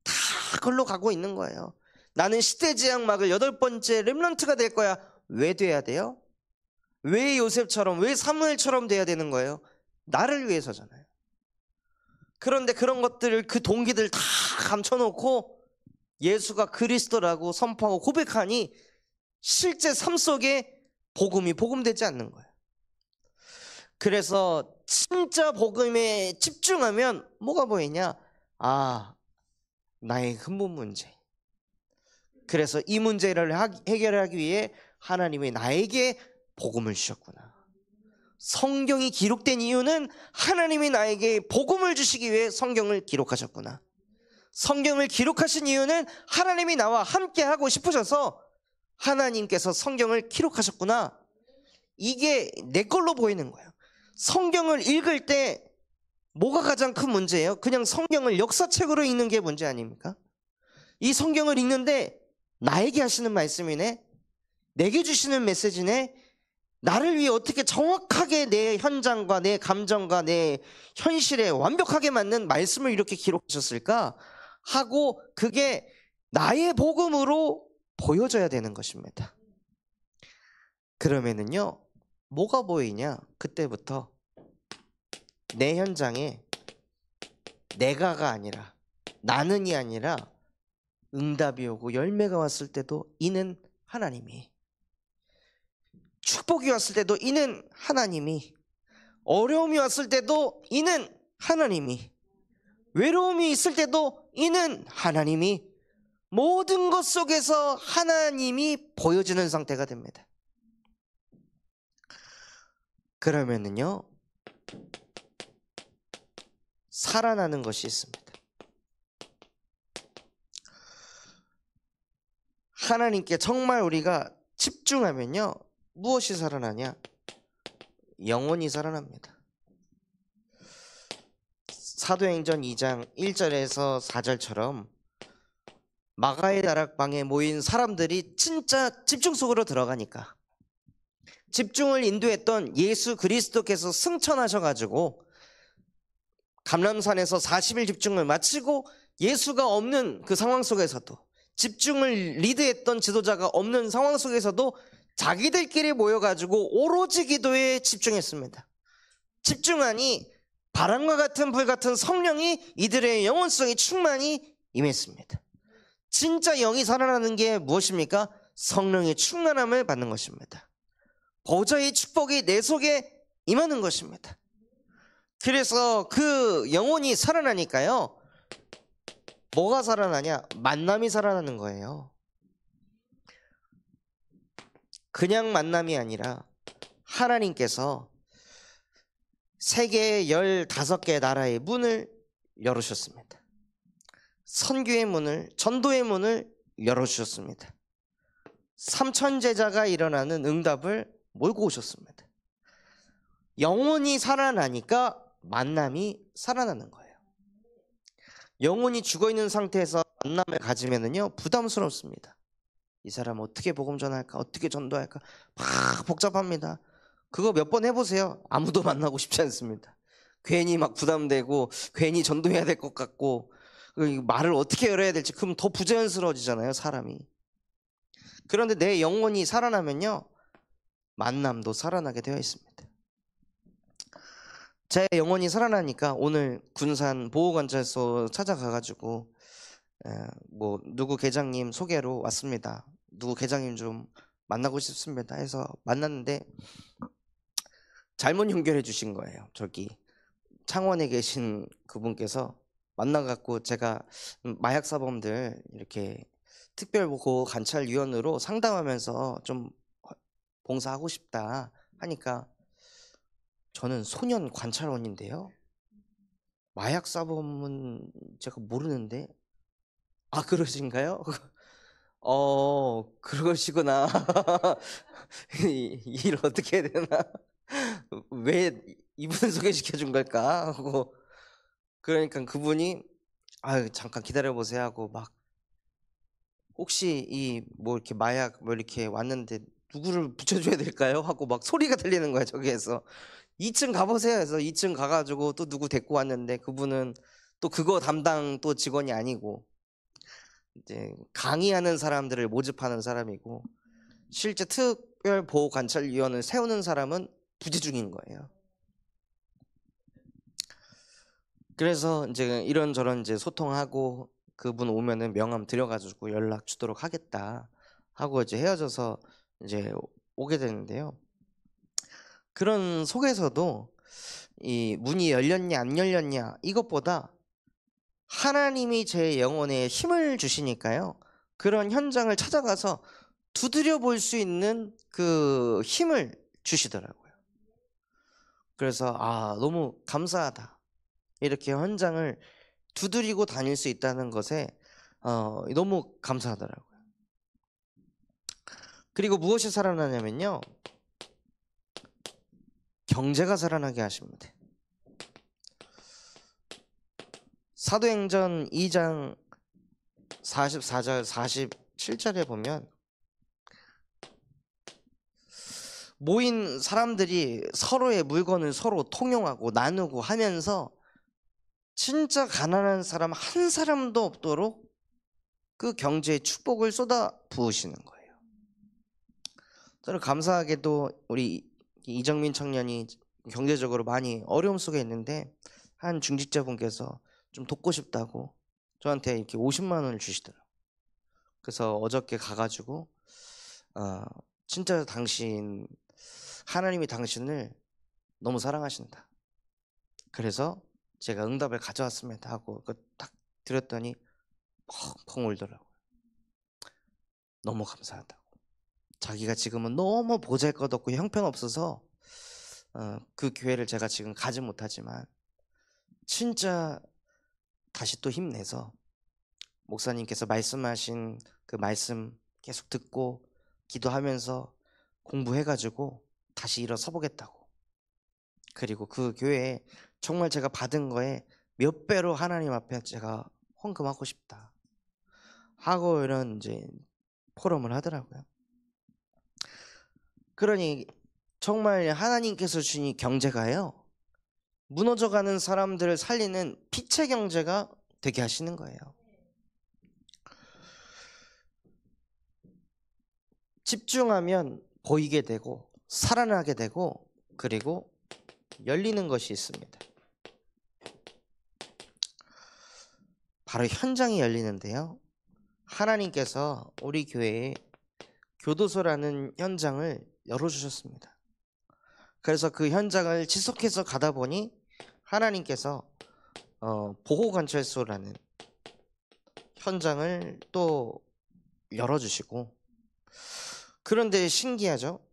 다 그걸로 가고 있는 거예요. 나는 시대지향 막을 8번째 렘넌트가 될 거야. 왜 돼야 돼요? 왜 요셉처럼, 왜 사무엘처럼 돼야 되는 거예요? 나를 위해서잖아요. 그런데 그런 것들을, 그 동기들 다 감춰놓고 예수가 그리스도라고 선포하고 고백하니 실제 삶 속에 복음이 복음되지 않는 거예요. 그래서 진짜 복음에 집중하면 뭐가 보이냐? 나의 근본 문제. 그래서 이 문제를 해결하기 위해 하나님이 나에게 복음을 주셨구나. 성경이 기록된 이유는 하나님이 나에게 복음을 주시기 위해 성경을 기록하셨구나. 성경을 기록하신 이유는 하나님이 나와 함께 하고 싶으셔서 하나님께서 성경을 기록하셨구나. 이게 내 걸로 보이는 거예요. 성경을 읽을 때 뭐가 가장 큰 문제예요? 그냥 성경을 역사책으로 읽는 게 문제 아닙니까? 이 성경을 읽는데 나에게 하시는 말씀이네, 내게 주시는 메시지네, 나를 위해 어떻게 정확하게 내 현장과 내 감정과 내 현실에 완벽하게 맞는 말씀을 이렇게 기록하셨을까 하고 그게 나의 복음으로 보여져야 되는 것입니다. 그러면은요, 뭐가 보이냐? 그때부터 내 현장에 내가가 아니라, 나는이 아니라 응답이 오고 열매가 왔을 때도 이는 하나님이, 축복이 왔을 때도 이는 하나님이, 어려움이 왔을 때도 이는 하나님이, 외로움이 있을 때도 이는 하나님이, 모든 것 속에서 하나님이 보여지는 상태가 됩니다. 그러면은요, 살아나는 것이 있습니다. 하나님께 정말 우리가 집중하면요, 무엇이 살아나냐? 영혼이 살아납니다. 사도행전 2장 1절에서 4절처럼 마가의 다락방에 모인 사람들이 진짜 집중 속으로 들어가니까, 집중을 인도했던 예수 그리스도께서 승천하셔가지고 감람산에서 40일 집중을 마치고 예수가 없는 그 상황 속에서도, 집중을 리드했던 지도자가 없는 상황 속에서도 자기들끼리 모여가지고 오로지 기도에 집중했습니다. 집중하니 바람과 같은 불 같은 성령이 이들의 영혼성이 충만히 임했습니다. 진짜 영이 살아나는 게 무엇입니까? 성령의 충만함을 받는 것입니다. 보좌의 축복이 내 속에 임하는 것입니다. 그래서 그 영혼이 살아나니까요, 뭐가 살아나냐? 만남이 살아나는 거예요. 그냥 만남이 아니라 하나님께서 세계 15개 나라의 문을 열으셨습니다. 선교의 문을, 전도의 문을 열어주셨습니다. 3천 제자가 일어나는 응답을 몰고 오셨습니다. 영혼이 살아나니까 만남이 살아나는 거예요. 영혼이 죽어있는 상태에서 만남을 가지면은요, 부담스럽습니다. 이 사람 어떻게 복음 전할까? 어떻게 전도할까? 막 복잡합니다. 그거 몇 번 해보세요. 아무도 만나고 싶지 않습니다. 괜히 막 부담되고 괜히 전도해야 될 것 같고 말을 어떻게 열어야 될지, 그럼 더 부자연스러워지잖아요, 사람이. 그런데 내 영혼이 살아나면요, 만남도 살아나게 되어 있습니다. 제 영혼이 살아나니까 오늘 군산 보호관찰소 찾아가가지고 뭐 누구 계장님 소개로 왔습니다. 누구 계장님 좀 만나고 싶습니다 해서 만났는데 잘못 연결해 주신 거예요. 저기 창원에 계신 그분께서 만나갖고 제가 마약사범들 이렇게 특별보호 관찰위원으로 상담하면서 좀 봉사하고 싶다 하니까, 저는 소년 관찰원인데요, 마약사범은 제가 모르는데, 아 그러신가요? 그러시구나. 일 어떻게 해야 되나? 왜 이분을 소개시켜 준 걸까? 하고, 그러니까 그분이 잠깐 기다려 보세요 하고, 막 혹시 이 뭐 이렇게 마약 뭐 이렇게 왔는데 누구를 붙여줘야 될까요? 하고 막 소리가 들리는 거야, 저기에서. 2층 가보세요 해서 2층 가가지고 또 누구 데리고 왔는데, 그분은 또 그거 담당 또 직원이 아니고 이제 강의하는 사람들을 모집하는 사람이고, 실제 특별보호관찰위원을 세우는 사람은 부재 중인 거예요. 그래서 이제 이런저런 이제 소통하고, 그분 오면은 명함 드려가지고 연락 주도록 하겠다 하고 이제 헤어져서 이제 오게 되는데요. 그런 속에서도 이 문이 열렸냐 안 열렸냐 이것보다 하나님이 제 영혼에 힘을 주시니까요, 그런 현장을 찾아가서 두드려 볼 수 있는 그 힘을 주시더라고요. 그래서 너무 감사하다, 이렇게 현장을 두드리고 다닐 수 있다는 것에 너무 감사하더라고요. 그리고 무엇이 살아나냐면요, 경제가 살아나게 하십니다. 사도행전 2장 44절 47절에 보면 모인 사람들이 서로의 물건을 서로 통용하고 나누고 하면서 진짜 가난한 사람 한 사람도 없도록 그 경제의 축복을 쏟아 부으시는 거예요. 저는 감사하게도 우리 이정민 청년이 경제적으로 많이 어려움 속에 있는데, 한 중직자분께서 좀 돕고 싶다고 저한테 이렇게 50만 원을 주시더라고요. 그래서 어저께 가가지고 진짜 하나님이 당신을 너무 사랑하신다, 그래서 제가 응답을 가져왔습니다 하고 딱 드렸더니 펑펑 울더라고요. 너무 감사하다고. 자기가 지금은 너무 보잘것없고 형편없어서 그 교회를 제가 지금 가지 못하지만 진짜 다시 또 힘내서 목사님께서 말씀하신 그 말씀 계속 듣고 기도하면서 공부해가지고 다시 일어서 보겠다고. 그리고 그 교회에 정말 제가 받은 거에 몇 배로 하나님 앞에 제가 헌금하고 싶다 하고 이런 이제 포럼을 하더라고요. 그러니 정말 하나님께서 주신 이 경제가요, 무너져가는 사람들을 살리는 빛의 경제가 되게 하시는 거예요. 집중하면 보이게 되고 살아나게 되고, 그리고 열리는 것이 있습니다. 바로 현장이 열리는데요. 하나님께서 우리 교회에 교도소라는 현장을 열어주셨습니다. 그래서 그 현장을 지속해서 가다 보니 하나님께서 보호관찰소라는 현장을 또 열어주시고, 그런데 신기하죠?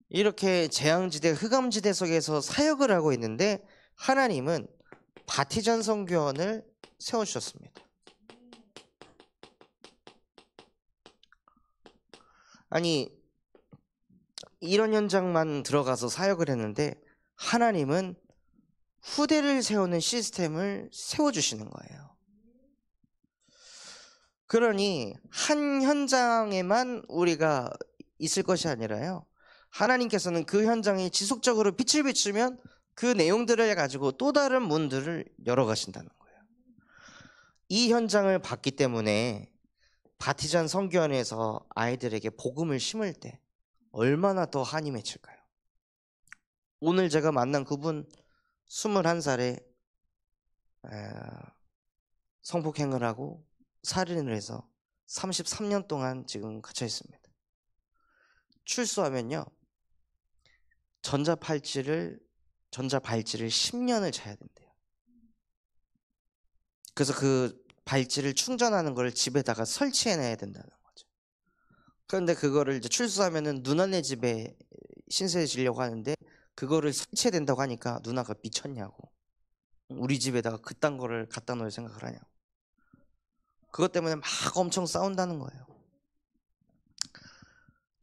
이렇게 재앙지대, 흑암지대 속에서 사역을 하고 있는데 하나님은 바티잔 선교원을 세워주셨습니다. 아니, 이런 현장만 들어가서 사역을 했는데 하나님은 후대를 세우는 시스템을 세워주시는 거예요. 그러니 한 현장에만 우리가 있을 것이 아니라요, 하나님께서는 그 현장에 지속적으로 빛을 비추면 그 내용들을 가지고 또 다른 문들을 열어가신다는 거예요. 이 현장을 봤기 때문에 바티잔 선교원에서 아이들에게 복음을 심을 때 얼마나 더 한이 맺힐까요? 오늘 제가 만난 그분 21살에 성폭행을 하고 살인을 해서 33년 동안 지금 갇혀 있습니다. 출소하면요, 전자발찌를 10년을 차야 된대요. 그래서 그 발찌를 충전하는 걸 집에다가 설치해놔야 된다는 거죠. 그런데 그거를 이제 출소하면은 누나네 집에 신세 지려고 하는데 그거를 설치해야 된다고 하니까 누나가 미쳤냐고, 우리 집에다가 그딴 거를 갖다 놓을 생각을 하냐고, 그것 때문에 막 엄청 싸운다는 거예요.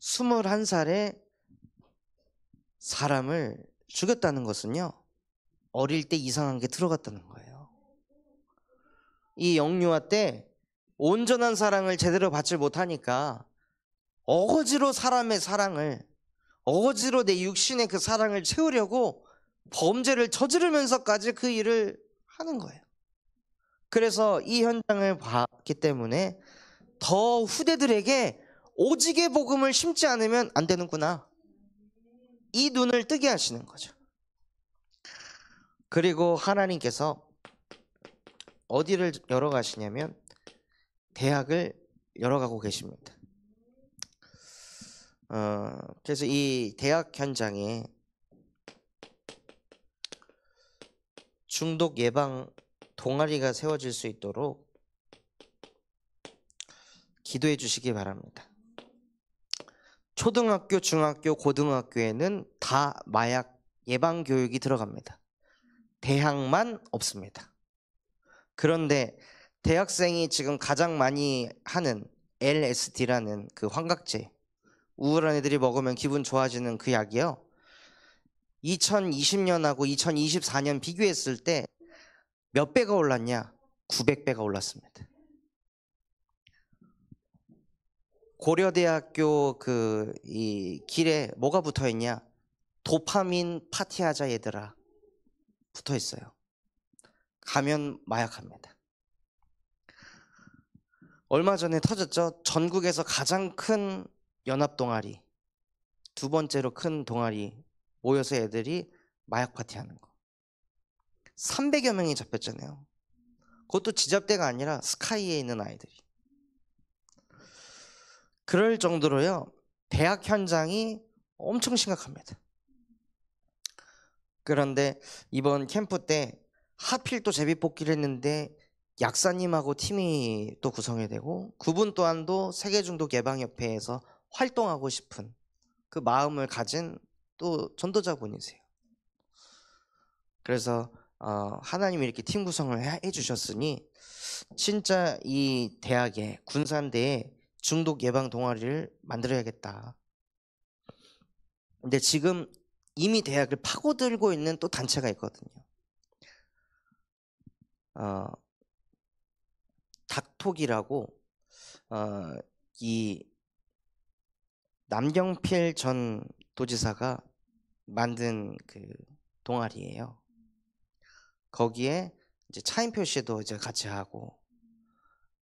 21살에 사람을 죽였다는 것은요, 어릴 때 이상한 게 들어갔다는 거예요. 이 영유아 때 온전한 사랑을 제대로 받지 못하니까 어거지로 사람의 사랑을, 어거지로 내 육신의 그 사랑을 채우려고 범죄를 저지르면서까지 그 일을 하는 거예요. 그래서 이 현장을 봤기 때문에 더 후대들에게 오직의 복음을 심지 않으면 안 되는구나, 이 눈을 뜨게 하시는 거죠. 그리고 하나님께서 어디를 열어가시냐면 대학을 열어가고 계십니다. 그래서 이 대학 현장에 중독 예방 동아리가 세워질 수 있도록 기도해 주시기 바랍니다. 초등학교, 중학교, 고등학교에는 다 마약 예방 교육이 들어갑니다. 대학만 없습니다. 그런데 대학생이 지금 가장 많이 하는 LSD라는 그 환각제, 우울한 애들이 먹으면 기분 좋아지는 그 약이요, 2020년하고 2024년 비교했을 때 몇 배가 올랐냐? 900배가 올랐습니다. 고려대학교 이 길에 뭐가 붙어 있냐? 도파민 파티하자 얘들아 붙어 있어요. 가면 마약합니다. 얼마 전에 터졌죠? 전국에서 가장 큰 연합 동아리, 두 번째로 큰 동아리 모여서 애들이 마약 파티하는 거. 300여 명이 잡혔잖아요. 그것도 지잡대가 아니라 스카이에 있는 아이들이. 그럴 정도로요, 대학 현장이 엄청 심각합니다. 그런데 이번 캠프 때 하필 또 제비뽑기를 했는데 약사님하고 팀이 또 구성이 되고, 그분 또한도 세계중독예방협회에서 활동하고 싶은 그 마음을 가진 또 전도자분이세요. 그래서 하나님이 이렇게 팀 구성을 해주셨으니 진짜 이 대학에, 군산대에 중독 예방 동아리를 만들어야겠다. 근데 지금 이미 대학을 파고들고 있는 또 단체가 있거든요. 닥톡이라고 이 남경필 전 도지사가 만든 그 동아리예요. 거기에 이제 차인표 씨도 이제 같이 하고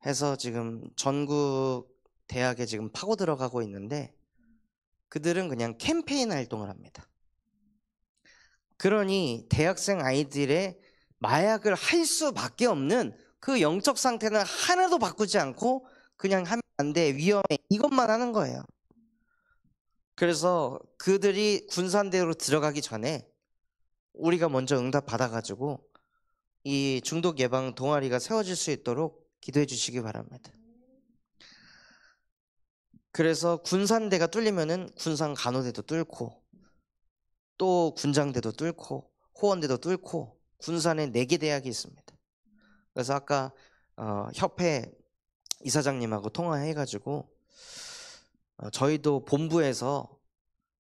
해서 지금 전국 대학에 지금 파고 들어가고 있는데, 그들은 그냥 캠페인 활동을 합니다. 그러니 대학생 아이들의 마약을 할 수밖에 없는 그 영적 상태는 하나도 바꾸지 않고 그냥 하면 안 돼, 위험해, 이것만 하는 거예요. 그래서 그들이 군산대로 들어가기 전에 우리가 먼저 응답 받아가지고 이 중독 예방 동아리가 세워질 수 있도록 기도해 주시기 바랍니다. 그래서 군산대가 뚫리면은 군산 간호대도 뚫고 또 군장대도 뚫고 호원대도 뚫고 군산에 4개 대학이 있습니다. 그래서 아까 협회 이사장님하고 통화해가지고 저희도 본부에서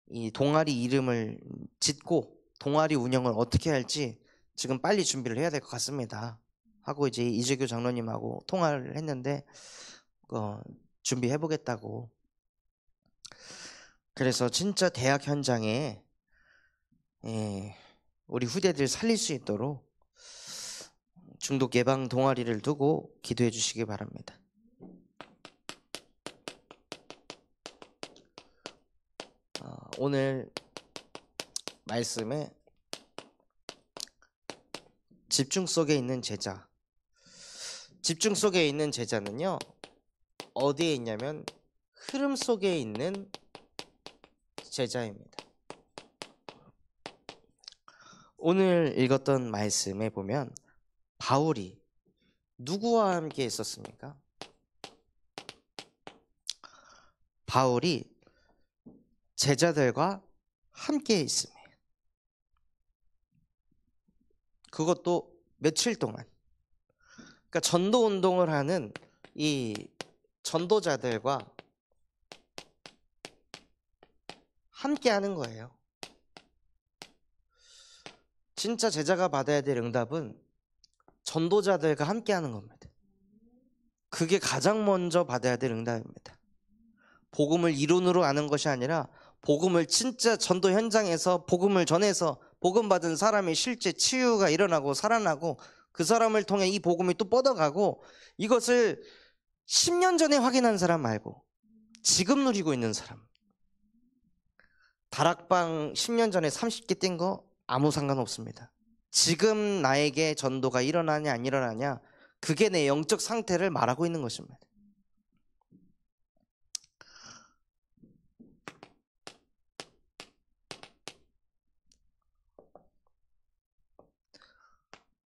이 동아리 이름을 짓고 동아리 운영을 어떻게 할지 지금 빨리 준비를 해야 될 것 같습니다 하고 이제 이재규 장로님하고 통화를 했는데 준비해 보겠다고. 그래서 진짜 대학 현장에 우리 후대들 살릴 수 있도록 중독 예방 동아리를 두고 기도해 주시기 바랍니다. 오늘 말씀에 집중 속에 있는 제자, 집중 속에 있는 제자는요 어디에 있냐면 흐름 속에 있는 제자입니다. 오늘 읽었던 말씀에 보면 바울이 누구와 함께 있었습니까? 바울이 제자들과 함께 있습니다. 그것도 며칠 동안. 그러니까 전도 운동을 하는 이 전도자들과 함께 하는 거예요. 진짜 제자가 받아야 될 응답은 전도자들과 함께 하는 겁니다. 그게 가장 먼저 받아야 될 응답입니다. 복음을 이론으로 아는 것이 아니라 복음을 진짜 전도 현장에서 복음을 전해서 복음 받은 사람이 실제 치유가 일어나고 살아나고 그 사람을 통해 이 복음이 또 뻗어가고, 이것을 10년 전에 확인한 사람 말고 지금 누리고 있는 사람. 다락방 10년 전에 30개 뛴 거 아무 상관없습니다. 지금 나에게 전도가 일어나냐 안 일어나냐, 그게 내 영적 상태를 말하고 있는 것입니다.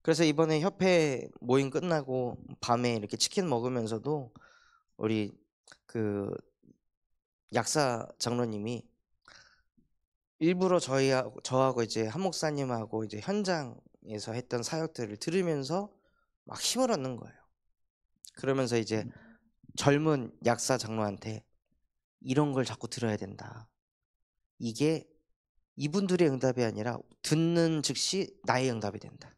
그래서 이번에 협회 모임 끝나고 밤에 이렇게 치킨 먹으면서도 우리 그 약사 장로님이 일부러 저하고 이제 한 목사님하고 이제 현장에서 했던 사역들을 들으면서 막 힘을 얻는 거예요. 그러면서 이제 젊은 약사 장로한테 이런 걸 자꾸 들어야 된다. 이게 이분들의 응답이 아니라 듣는 즉시 나의 응답이 된다.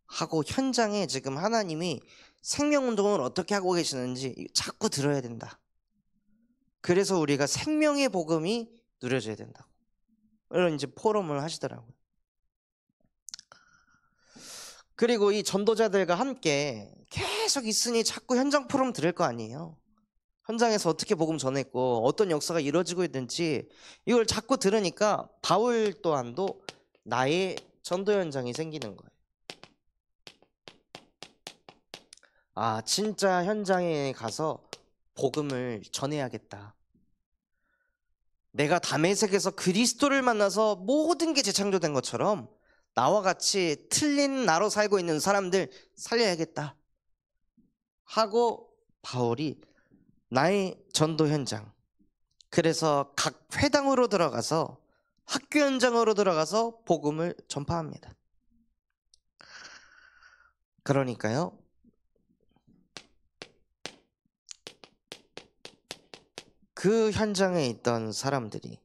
하고 현장에 지금 하나님이 생명운동을 어떻게 하고 계시는지 자꾸 들어야 된다. 그래서 우리가 생명의 복음이 누려져야 된다고. 이런 이제 포럼을 하시더라고요. 그리고 이 전도자들과 함께 계속 있으니 자꾸 현장 포럼 들을 거 아니에요. 현장에서 어떻게 복음 전했고 어떤 역사가 이루어지고 있는지 이걸 자꾸 들으니까 바울 또한도 나의 전도 현장이 생기는 거예요. 아, 진짜 현장에 가서 복음을 전해야겠다. 내가 다메섹에서 그리스도를 만나서 모든 게 재창조된 것처럼 나와 같이 틀린 나로 살고 있는 사람들 살려야겠다 하고 바울이 나의 전도 현장, 그래서 각 회당으로 들어가서 학교 현장으로 들어가서 복음을 전파합니다. 그러니까요, 그 현장에 있던 사람들이,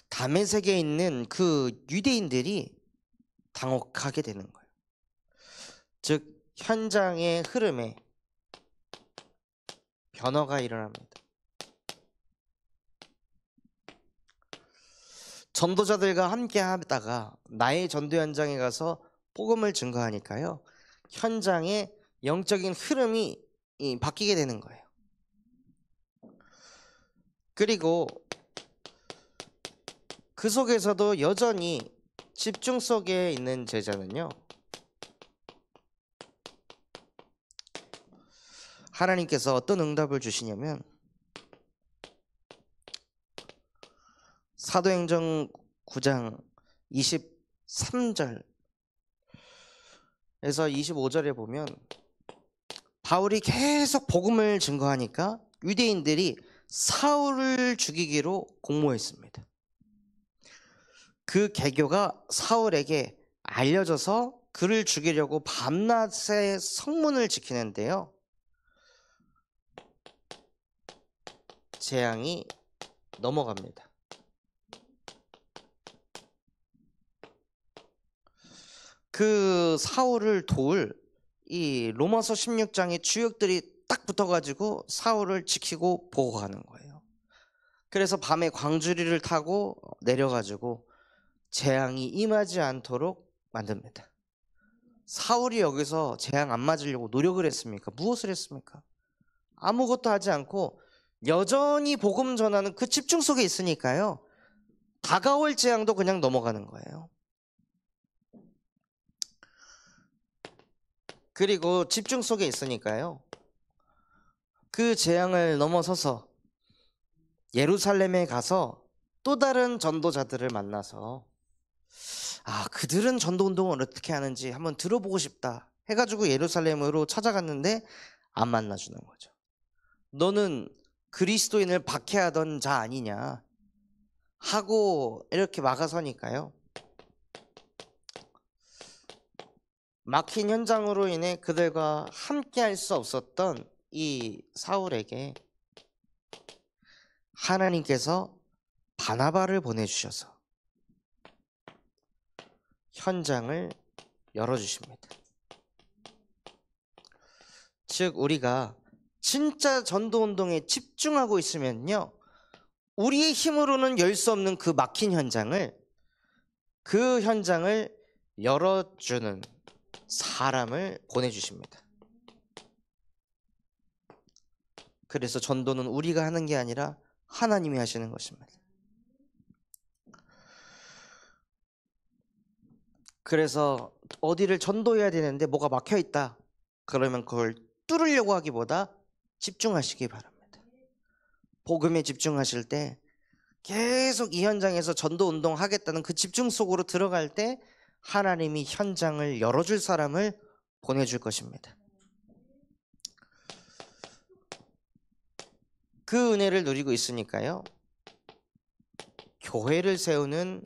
다메섹에 있는 그 유대인들이 당혹하게 되는 거예요. 즉 현장의 흐름에 변화가 일어납니다. 전도자들과 함께 하다가 나의 전도 현장에 가서 복음을 증거하니까요, 현장의 영적인 흐름이 바뀌게 되는 거예요. 그리고 그 속에서도 여전히 집중 속에 있는 제자는요, 하나님께서 어떤 응답을 주시냐면 사도행전 9장 23절에서 25절에 보면 바울이 계속 복음을 증거하니까 유대인들이 사울을 죽이기로 공모했습니다. 그 계교가 사울에게 알려져서 그를 죽이려고 밤낮에 성문을 지키는데요, 재앙이 넘어갑니다. 그 사울을 도울 이 로마서 16장의 주역들이 딱 붙어가지고 사울을 지키고 보호하는 거예요. 그래서 밤에 광주리를 타고 내려가지고 재앙이 임하지 않도록 만듭니다. 사울이 여기서 재앙 안 맞으려고 노력을 했습니까? 무엇을 했습니까? 아무것도 하지 않고 여전히 복음 전하는 그 집중 속에 있으니까요, 다가올 재앙도 그냥 넘어가는 거예요. 그리고 집중 속에 있으니까요, 그 재앙을 넘어서서 예루살렘에 가서 또 다른 전도자들을 만나서 그들은 전도운동을 어떻게 하는지 한번 들어보고 싶다 해가지고 예루살렘으로 찾아갔는데 안 만나주는 거죠. 너는 그리스도인을 박해하던 자 아니냐 하고 이렇게 막아서니까요, 막힌 현장으로 인해 그들과 함께 할 수 없었던 이 사울에게 하나님께서 바나바를 보내주셔서 현장을 열어주십니다. 즉 우리가 진짜 전도운동에 집중하고 있으면요, 우리의 힘으로는 열 수 없는 그 막힌 현장을, 그 현장을 열어주는 사람을 보내주십니다. 그래서 전도는 우리가 하는 게 아니라 하나님이 하시는 것입니다. 그래서 어디를 전도해야 되는데 뭐가 막혀 있다 그러면 그걸 뚫으려고 하기보다 집중하시기 바랍니다. 복음에 집중하실 때 계속 이 현장에서 전도 운동 하겠다는 그 집중 속으로 들어갈 때 하나님이 현장을 열어줄 사람을 보내줄 것입니다. 그 은혜를 누리고 있으니까요, 교회를 세우는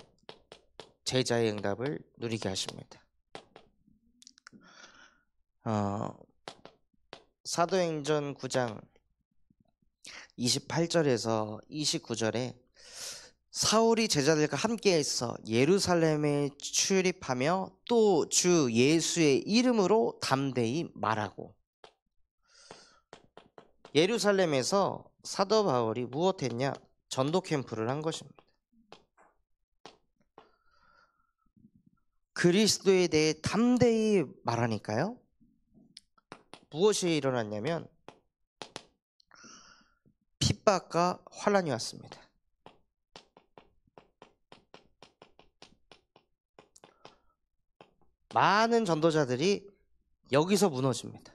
제자의 응답을 누리게 하십니다. 사도행전 9장 28절에서 29절에 사울이 제자들과 함께 있어 예루살렘에 출입하며 또 주 예수의 이름으로 담대히 말하고, 예루살렘에서 사도 바울이 무엇했냐? 전도 캠프를 한 것입니다. 그리스도에 대해 담대히 말하니까요, 무엇이 일어났냐면 핍박과 환난이 왔습니다. 많은 전도자들이 여기서 무너집니다.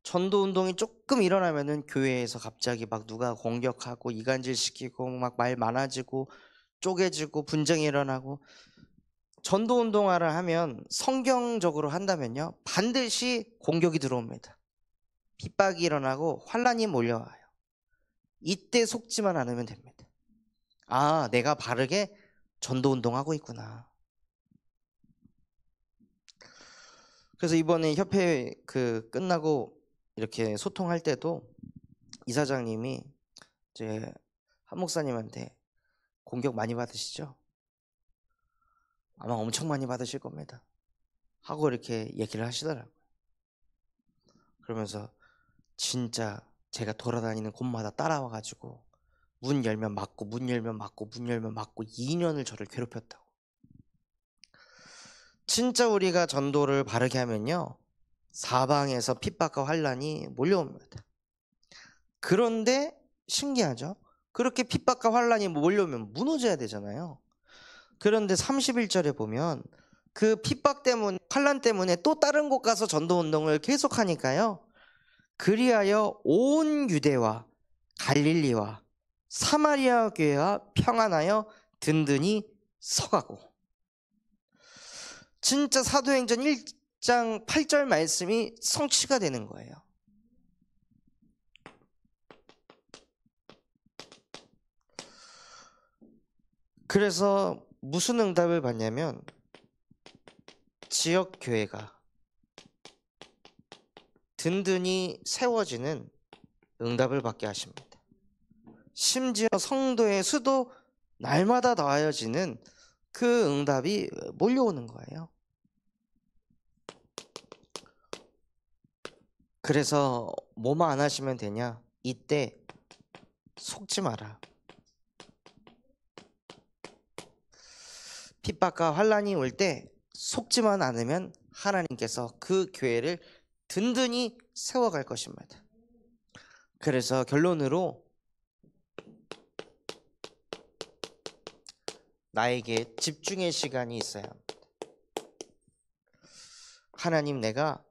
전도 운동이 조금 일어나면은 교회에서 갑자기 막 누가 공격하고 이간질시키고 막 말 많아지고 쪼개지고 분쟁이 일어나고, 전도 운동화를 하면 성경적으로 한다면요, 반드시 공격이 들어옵니다. 핍박이 일어나고 환난이 몰려와요. 이때 속지만 않으면 됩니다. 내가 바르게 전도 운동하고 있구나. 그래서 이번에 협회 끝나고 이렇게 소통할 때도 이사장님이 이제 한 목사님한테 공격 많이 받으시죠? 아마 엄청 많이 받으실 겁니다 하고 이렇게 얘기를 하시더라고요. 그러면서 진짜 제가 돌아다니는 곳마다 따라와가지고 문 열면 맞고 문 열면 맞고 문 열면 맞고 2년을 저를 괴롭혔다고. 진짜 우리가 전도를 바르게 하면요, 사방에서 핍박과 환난이 몰려옵니다. 그런데 신기하죠? 그렇게 핍박과 환난이 몰려오면 무너져야 되잖아요. 그런데 31절에 보면 그 핍박 때문에, 환난 때문에 또 다른 곳 가서 전도 운동을 계속하니까요. 그리하여 온 유대와 갈릴리와 사마리아 교회가 평안하여 든든히 서가고. 진짜 사도행전 1장 8절 말씀이 성취가 되는 거예요. 그래서 무슨 응답을 받냐면 지역 교회가 든든히 세워지는 응답을 받게 하십니다. 심지어 성도의 수도 날마다 더하여지는 그 응답이 몰려오는 거예요. 그래서 뭐만 안 하시면 되냐? 이때 속지 마라. 핍박과 환난이 올 때 속지만 않으면 하나님께서 그 교회를 든든히 세워갈 것입니다. 그래서 결론으로 나에게 집중의 시간이 있어야 합니다. 하나님, 내가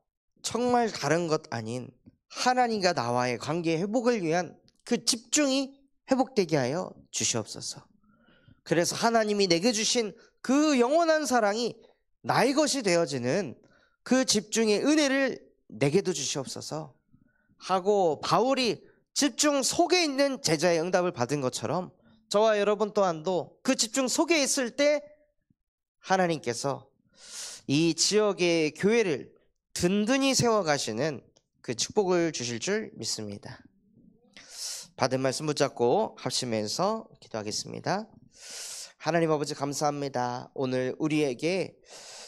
정말 다른 것 아닌 하나님과 나와의 관계 회복을 위한 그 집중이 회복되게 하여 주시옵소서. 그래서 하나님이 내게 주신 그 영원한 사랑이 나의 것이 되어지는 그 집중의 은혜를 내게도 주시옵소서 하고, 바울이 집중 속에 있는 제자의 응답을 받은 것처럼 저와 여러분 또한도 그 집중 속에 있을 때 하나님께서 이 지역의 교회를 든든히 세워가시는 그 축복을 주실 줄 믿습니다. 받은 말씀 붙잡고 합심해서 기도하겠습니다. 하나님 아버지, 감사합니다. 오늘 우리에게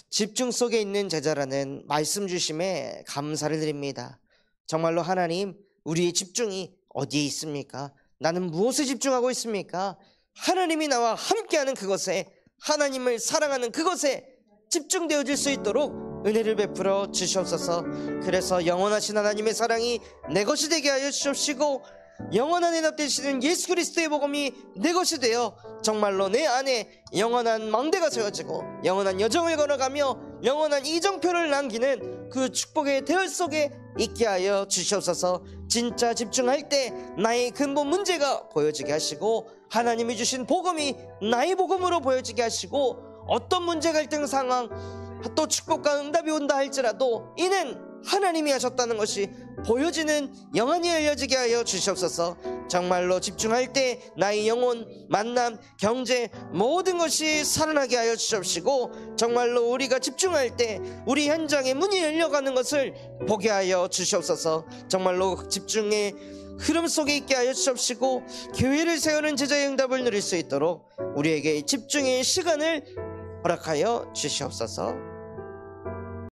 집중 속에 있는 제자라는 말씀 주심에 감사를 드립니다. 정말로 하나님, 우리의 집중이 어디에 있습니까? 나는 무엇에 집중하고 있습니까? 하나님이 나와 함께하는 그것에, 하나님을 사랑하는 그것에 집중되어질 수 있도록 은혜를 베풀어 주시옵소서. 그래서 영원하신 하나님의 사랑이 내 것이 되게 하여 주시옵시고, 영원한 해답 되시는 예수 그리스도의 복음이 내 것이 되어 정말로 내 안에 영원한 망대가 세워지고 영원한 여정을 걸어가며 영원한 이정표를 남기는 그 축복의 대열 속에 있게 하여 주시옵소서. 진짜 집중할 때 나의 근본 문제가 보여지게 하시고, 하나님이 주신 복음이 나의 복음으로 보여지게 하시고, 어떤 문제 갈등 상황 또 축복과 응답이 온다 할지라도 이는 하나님이 하셨다는 것이 보여지는 영안이 열려지게 하여 주시옵소서. 정말로 집중할 때 나의 영혼, 만남, 경제 모든 것이 살아나게 하여 주시옵시고, 정말로 우리가 집중할 때 우리 현장에 문이 열려가는 것을 보게 하여 주시옵소서. 정말로 집중의 흐름 속에 있게 하여 주시옵시고, 교회를 세우는 제자의 응답을 누릴 수 있도록 우리에게 집중의 시간을 허락하여 주시옵소서.